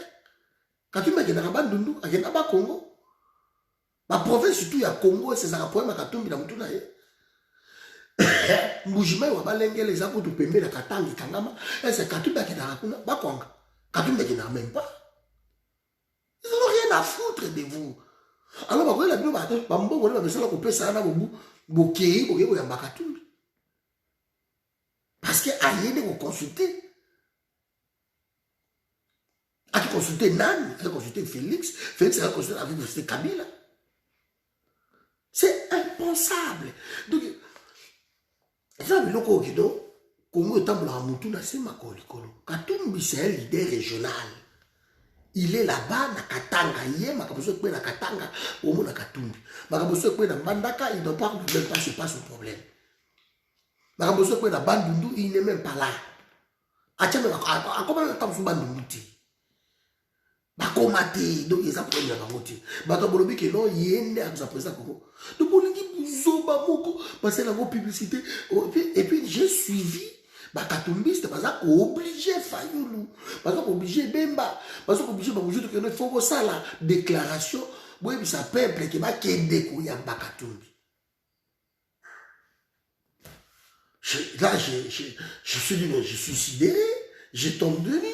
Quand tu mets dans la bande d'Undu, il y a Congo. La province, surtout, il y a Congo, et c'est un problème à Katumbi dans le Moutouna. Moujime, ou à Lengue, les arbres de Pembe, la Katanga, Kangama, et c'est Katumbi qui est dans la Kuna, Bakwanga. Katumbi qui n'a même pas. Ils n'ont rien à foutre de vous. Alors, vous voyez, la Bible, Bambo, vous avez qu'on peut ça, vous Kei, vous voyez, Katumbi. Parce qu'il y a rien de vous consulter. A consulté Nan, a consulté Félix a consulté Kabila. C'est impensable. Donc, Congo est en Moutouna, c'est ma colicolo. Katumbi, c'est un leader régional. Il est là-bas, na Katanga. Hier, ma kaboso est na Katanga, au monde na Katumbi. Ma kaboso est na Bandaka, il ne doit pas c'est pas son problème. Ma kaboso est na Bandundu, il n'est même pas là. A comment on entend sur Bandundu? Bakomate, donc ils apprennent la moitié. Batabolobi que non, yende à sa présence. Donc on dit Bouzoba Moko, parce que la publicité. Et puis j'ai suivi Bakatoumbi, c'était pas ça obligé Fayoulou, parce qu'on obligé Bemba, parce qu'on obligé Baboujo de il faut ça la déclaration. Oui, puis ça peuple qui va kende kouya Bakatoumbi. Là, je suis sidéré, je tombe de nuit.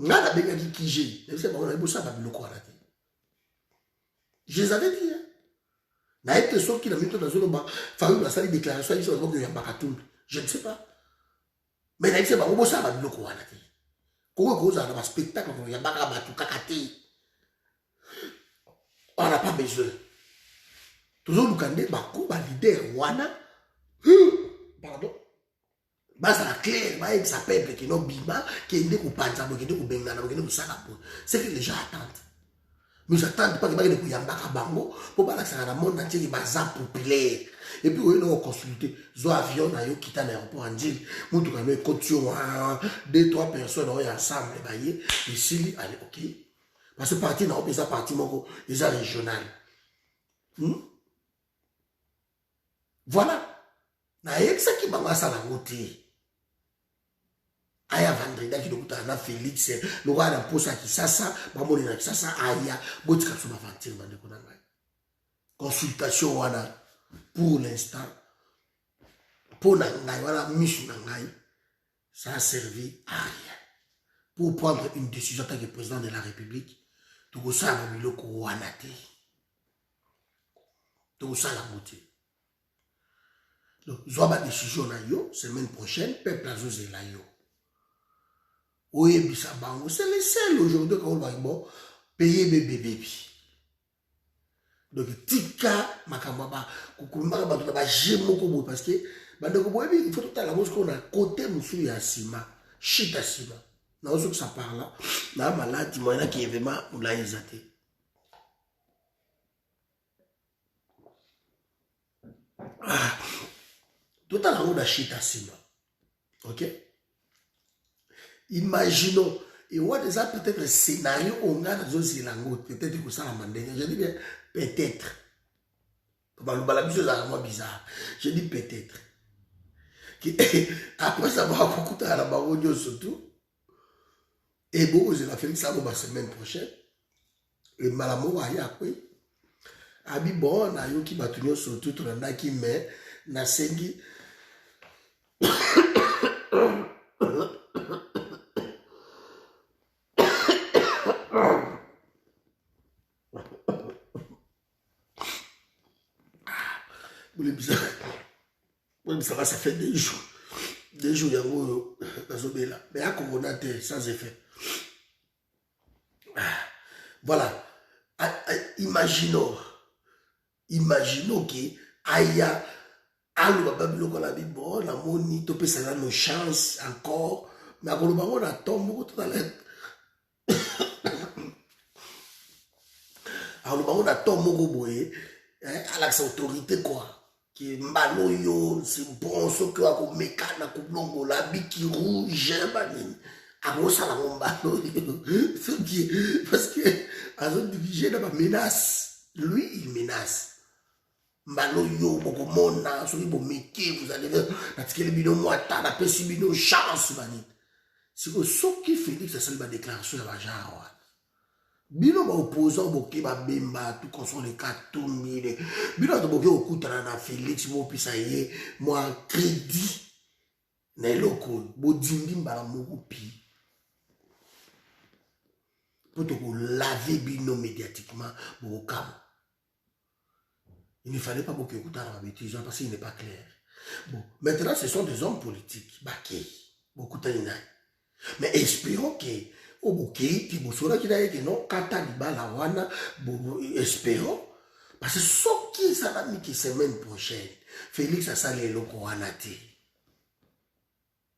Nga na benga ki kije. Je les avais dit. Na été sauf qu'il a mis tout dans une famille dans sa déclaration, il y a je ne sais pas. Mais na été ba obo sa ba biloko wana te. Ko ko za na spectacle ko ya baka batu kakate. On n'a pas besoin. Toujours nous kande ba ko ba leader wana. Pardon. Basa la claire, ba avec sa peuple qui no bima, qui ende ko panza, qui ende ko bengana, qui ende ko sala po. C'est que les gens attendent. Mais j'attends pas que les gens yambaka bango pour pas que le monde entier soit populaire. Et puis, on a consulté. Zo avion na yo quitte l'aéroport en Djil. Moutou quand même caution 2-3 personnes ensemble ici allez OK. Parce que parti na opesa parti moko les régional. Voilà. Na yexa ki banga sala ngoti. Aya vendredi qui doit na Félix le roi na posa ki sasa ba moni na sasa aya botika suma vantir bande ko nanga consultation wana pour l'instant pour nanga wala mission nanga ça a servi à rien pour prendre une décision en tant que président de la République to ko sa ba miloko wana te to ko sa la moté donc zo ba décision na yo semaine prochaine peuple azoze la yo. Oui, c'est le seul aujourd'hui qu'on va payer bébé. Donc, tika, makambaba, kukumba, ba jemo kobo, parce que, il faut tout à l'heure qu'on a côté moussou ya sima, chita sima. Na osu que ça parle là, na malade, moi, il y a qui est vraiment, on l'a exaté. Tout à l'heure on a chita sima. Ok? Imaginons, et on a déjà peut-être le scénario, on a peut-être que ça la mandé. Je dis bien, peut-être. Bizarre. Je dis peut-être. Après ça va beaucoup à la baronne surtout. Et bon, je la fais ça la semaine prochaine. Et malamo a après. Abi bon, na yo qui va tenir surtout, on a qui met, na sengi. Ça fait des jours. Des jours, il y a un mais à Corona, sans effet. Voilà. Imaginons que Aya, allo babilo la Bible, la moni, topé ça nos chances encore, mais à Corona, on a tombé tout à l'heure. Alors, on a tombé à l'autorité quoi. Mbalo yo c'est bon ce que ako mekana ko blongo la biki rouge banini ako sala mbalo parce que azo dirigé dans la menace lui il menace mbalo yo boko mona so bo meki vous allez na tikele bino mwata na pesi bino chance banini c'est que ce qui Félix ça la déclaration ya genre bino ba opposant boké ba bemba tout console les 4000 bino to boké okutana na Félix mo pisa ye moi crédit na loko bo dindi mbala moko pi pour te laver bino médiatiquement bo kam il ne fallait pas boké okutana ba bêtise parce qu'il n'est pas clair. Bon, maintenant ce sont des hommes politiques baké beaucoup tani mais espérons que au bouquet, qui vous saura qu'il a été non, Kataliba la wana, espérons, parce que ce qui ça va mis qui semaine prochaine, Félix a salé le coranati.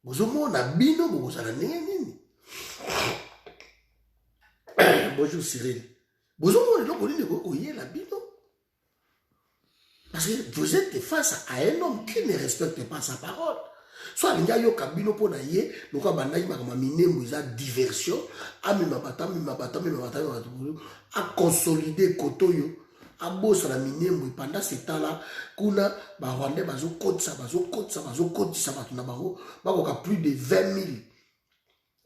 Vous au moins on a bino, vous allez nini. Bonjour Cyril. Vous au moins on a la bino. Parce que vous êtes face à un homme qui ne respecte pas sa parole. Soit il y a yo kabino po na ye loka bandai makama minembo za diversion ami mabata a consolider kotoyo a bossa la minembo pendant ce temps là kuna ba rwandais bazo kotisa batuna bango bakoka plus de 20 000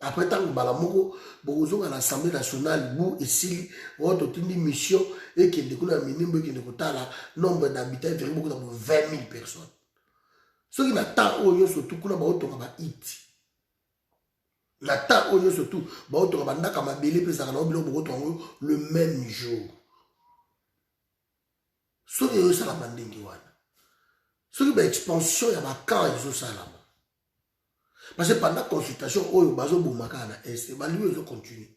après tant bala moko bozo à l'Assemblée nationale bu ici votre tindi mission et qui ndekuna minembo qui ndekotala nombre d'habitants vraiment beaucoup de 20 000 personnes. Ce qui n'attend au surtout qu'on a pas autant hit. Nata oyo surtout, baoto banda kama belé pesa kana obilo bokoto le même jour. Ce qui est ça la mandingi wana. Ce qui est expansion ya ba camp iso salama. Parce que pendant la consultation oyo bazo bomaka na est, ba lui ils continue.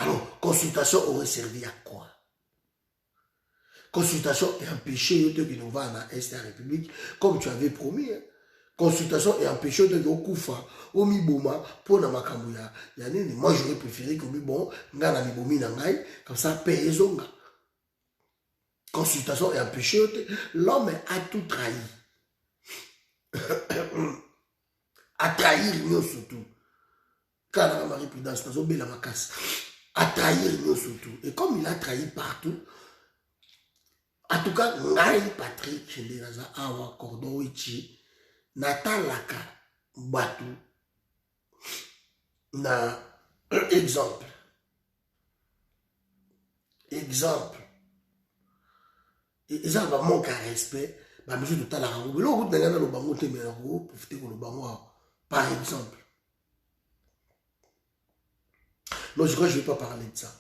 Alors, consultation aurait servi à quoi? Consultation est empêché de nous va à l'Est de la République, comme tu avais promis. Hein. Consultation est empêché de nous koufa, au miboma, pour na makamouya. Moi, j'aurais préféré que bon, ngana mibomi nangai, comme ça, paye zonga. Consultation est empêché, l'homme a tout trahi. A trahir nous surtout. Quand on a Marie Prudence, dans la macasse. A trahir nous surtout. Et comme il a trahi partout, en tout cas, Ngai Patrick Chendenaza Awa Cordon Ichi, Natalaka Batu, na exemple. Exemple. Et ça va manquer à respect. Bah, monsieur de Talarangou. Mais là, vous n'avez pas le bango, profitez pour le bango, par exemple. Non, je crois que je ne vais pas parler de ça.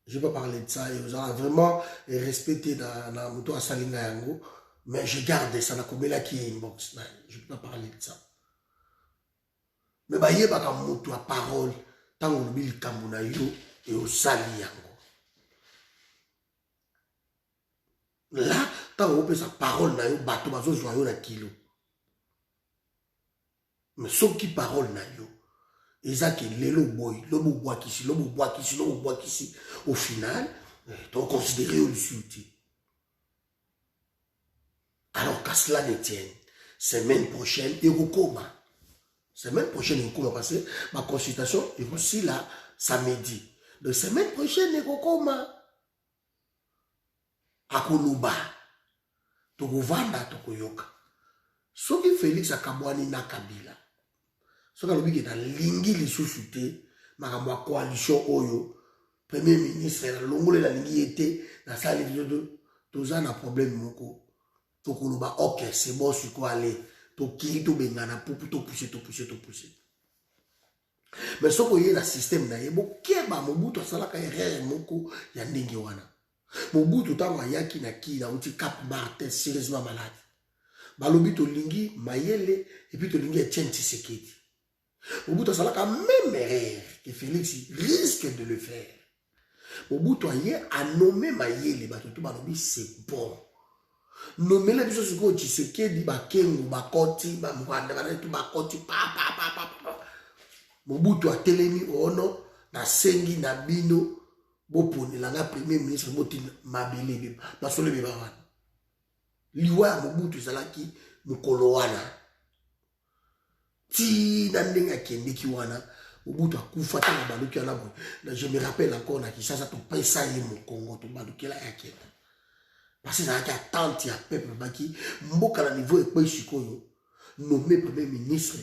Je ne vais pas parler de ça. Et vous allez vraiment respecter dans la moto à Salinga Yango. Mais je garde ça. Là qui est inbox. Je ne peux pas parler de ça. Mais il y a pas moto à parole. Tant qu'on oublie le Kamuna yo et au Sali Yango. Là, tant qu'on oublie sa parole, na yo bateau, bateau, joyeux na kilo. Mais ce qui parole na yo. Et ça qui est le boy, le bois qui au final, tu as considéré le sujet. Alors qu'à cela ne tienne, semaine prochaine, il y a coma. Semaine prochaine, il y a coma parce que ma consultation est aussi là samedi. Donc semaine prochaine, il y a coma. À Koluba, Togovanda, Tokoyoka. Ce qui Félix Akabouani na Kabila. Ce qui est dans l'ingi les sous-soutés, ma coalition Oyo, Premier ministre, la longole la lingi était, dans sa ligne de, tous un problème, moko. Tokoloba, ok, c'est bon, sur quoi aller. Tokili, to bengana, pour pousser. Mais ce qu'il y a dans le système, il y a beaucoup de salaka erreur, moko, il y a n'ingi wana. Mobutu tango ayaki na ki na uti Cap Martin sérieusement malade. Balobi to lingi mayele et puis to lingi Etienne Tshisekedi. Mobutu salaka même erreur que Félix risque de le faire. Mobutu a nommé mayele batoto balobi c'est bon. Nommer les biso suko Tshisekedi bakengo bakoti ba mwanda ba tout bakoti pa. Mobutu a telemi ono na sengi na bino. Bopone langa premier ministre botin mabele basole beba wana liwa Mobutu zalaki mukolo wana ti na ndenga kendeki wana Mobutu akufa ta baluki na bo je me rappelle encore na Kinshasa to pesa ye mu Congo to balukela ya kenda parce que na attente ya peuple baki mboka na niveau ekwe sikoyo nommé premier ministre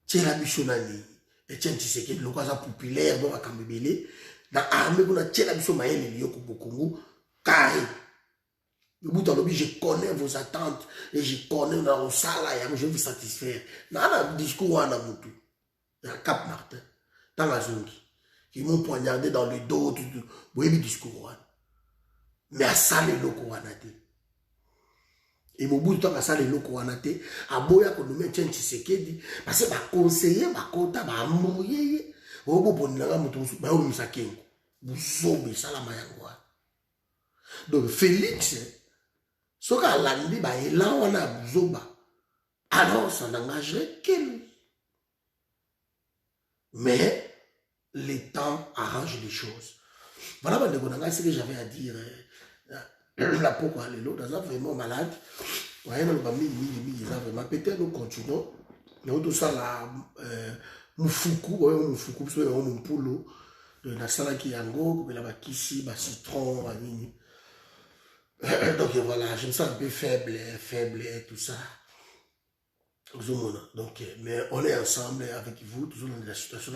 Tchela Bishonani Etienne Tshisekedi lokaza populaire donc akambebele na armée pour la tchela biso mayele liyoko bokongo carré. Le bout de l'objet, je connais vos attentes et je connais dans salaire, je vais vous satisfaire. Dans le discours à Namutu, il y a Cap Martin, dans la zone qui m'ont poignardé dans le dos, vous voyez le discours. Mais à ça, les locaux à Nate. Et mon bout de temps, à ça, les locaux à Nate, à Boya, qu'on nous met Etienne Tshisekedi, parce que ma conseiller, ma compta, ma mouillé, au bout de la moto, ma omisakengo. Vous salama yangwa. Donc Félix, ce qu'a landi ba elan wana buzoba, alors ça n'engagerait qu'elle. Mais les temps arrangent les choses. Voilà ce que j'avais à dire. La pourquoi les lots, dans un vraiment malade. Voyez, nous avons vraiment peut-être nous continuons. Nous avons tout ça là, Moufuku, Moufuku, c'est un poulo. De la salade qui est en gros, la bakisi, ba citron, donc voilà, je me sens un peu faible et tout ça. Donc, mais on est ensemble avec vous, toujours dans la situation.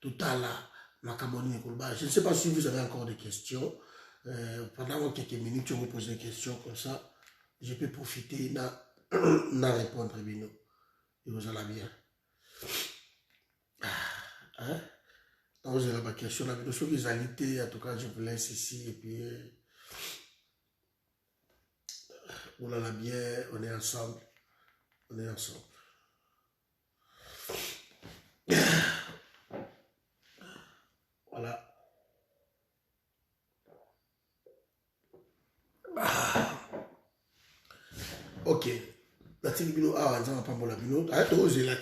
Tout à l'heure, je ne sais pas si vous avez encore des questions. Pendant quelques minutes, je vous pose des questions comme ça. Je peux profiter. na répondre bino. Et vous allez bien. Hein? Donc, vous avez ma question. La question qu'ils ont en tout cas, je vous laisse ici. Et puis, on allait bien, on est ensemble. On est ensemble. Voilà. Ok. Natili bino awa nzanga pambola bino. Arrête aux élats.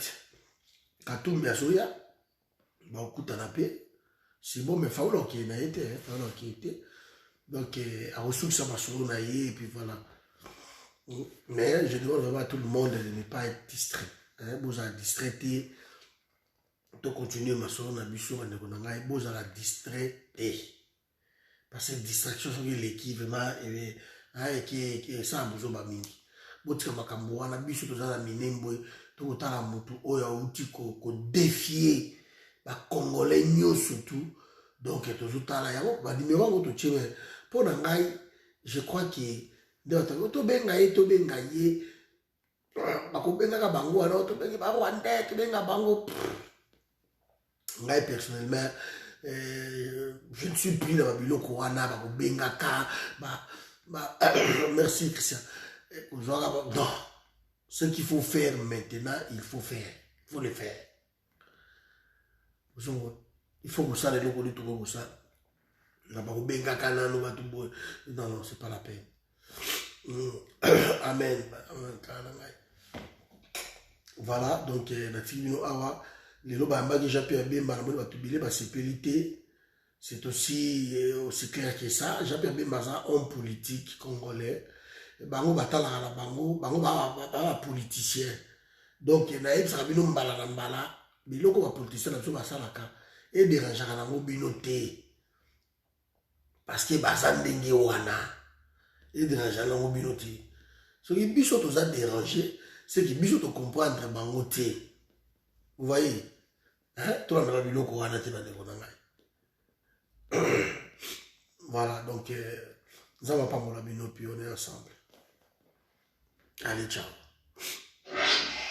Katumbi asoya. Ba okutana pe. C'est bon mais faula qui na été, faula qui était. Donc a reçu ça masolo na yé et puis voilà. Mais je demande vraiment à tout le monde de ne pas être distrait. Hein, vous avez distraité. De continuer masolo na biso na ndeko na ngai, vous avez distrait parce que distraction c'est l'équipe vraiment et qui ça besoin ba mingi. Botika makambo wana biso tozala minembo to kotala mutu oyo auti ko défier ba congolais nyo surtout donc tozotala yango ba numéro ngo to tsheme pour na ngai je crois que to benga ye ba ko benga ka bango wana to benga ba Rwanda to benga bango ngai personnellement je ne suis plus dans ma biloko wana ba ko benga ka merci Christian. Non, ce qu'il faut faire maintenant, il faut faire. Il faut le faire. Il faut que ça, les locaux du tout ça. Non, non, c'est pas la peine. Amen. Voilà, donc, les lobes déjà pu bien, c'est aussi clair que ça. J'ai pu bien, homme politique congolais. Bango batala la bango ba politicien donc na yebisa bino mbala na mbala biloko ba politicien na so basalaka et déranger na ngo bino te parce que baza ndenge wana et déranger na ngo bino te so ki biso toza déranger c'est que biso to comprendre bango te vous voyez hein to na biloko wana te na ndeko na ngai voilà donc ça va pas mon bino puis on est ensemble. Allez, ciao.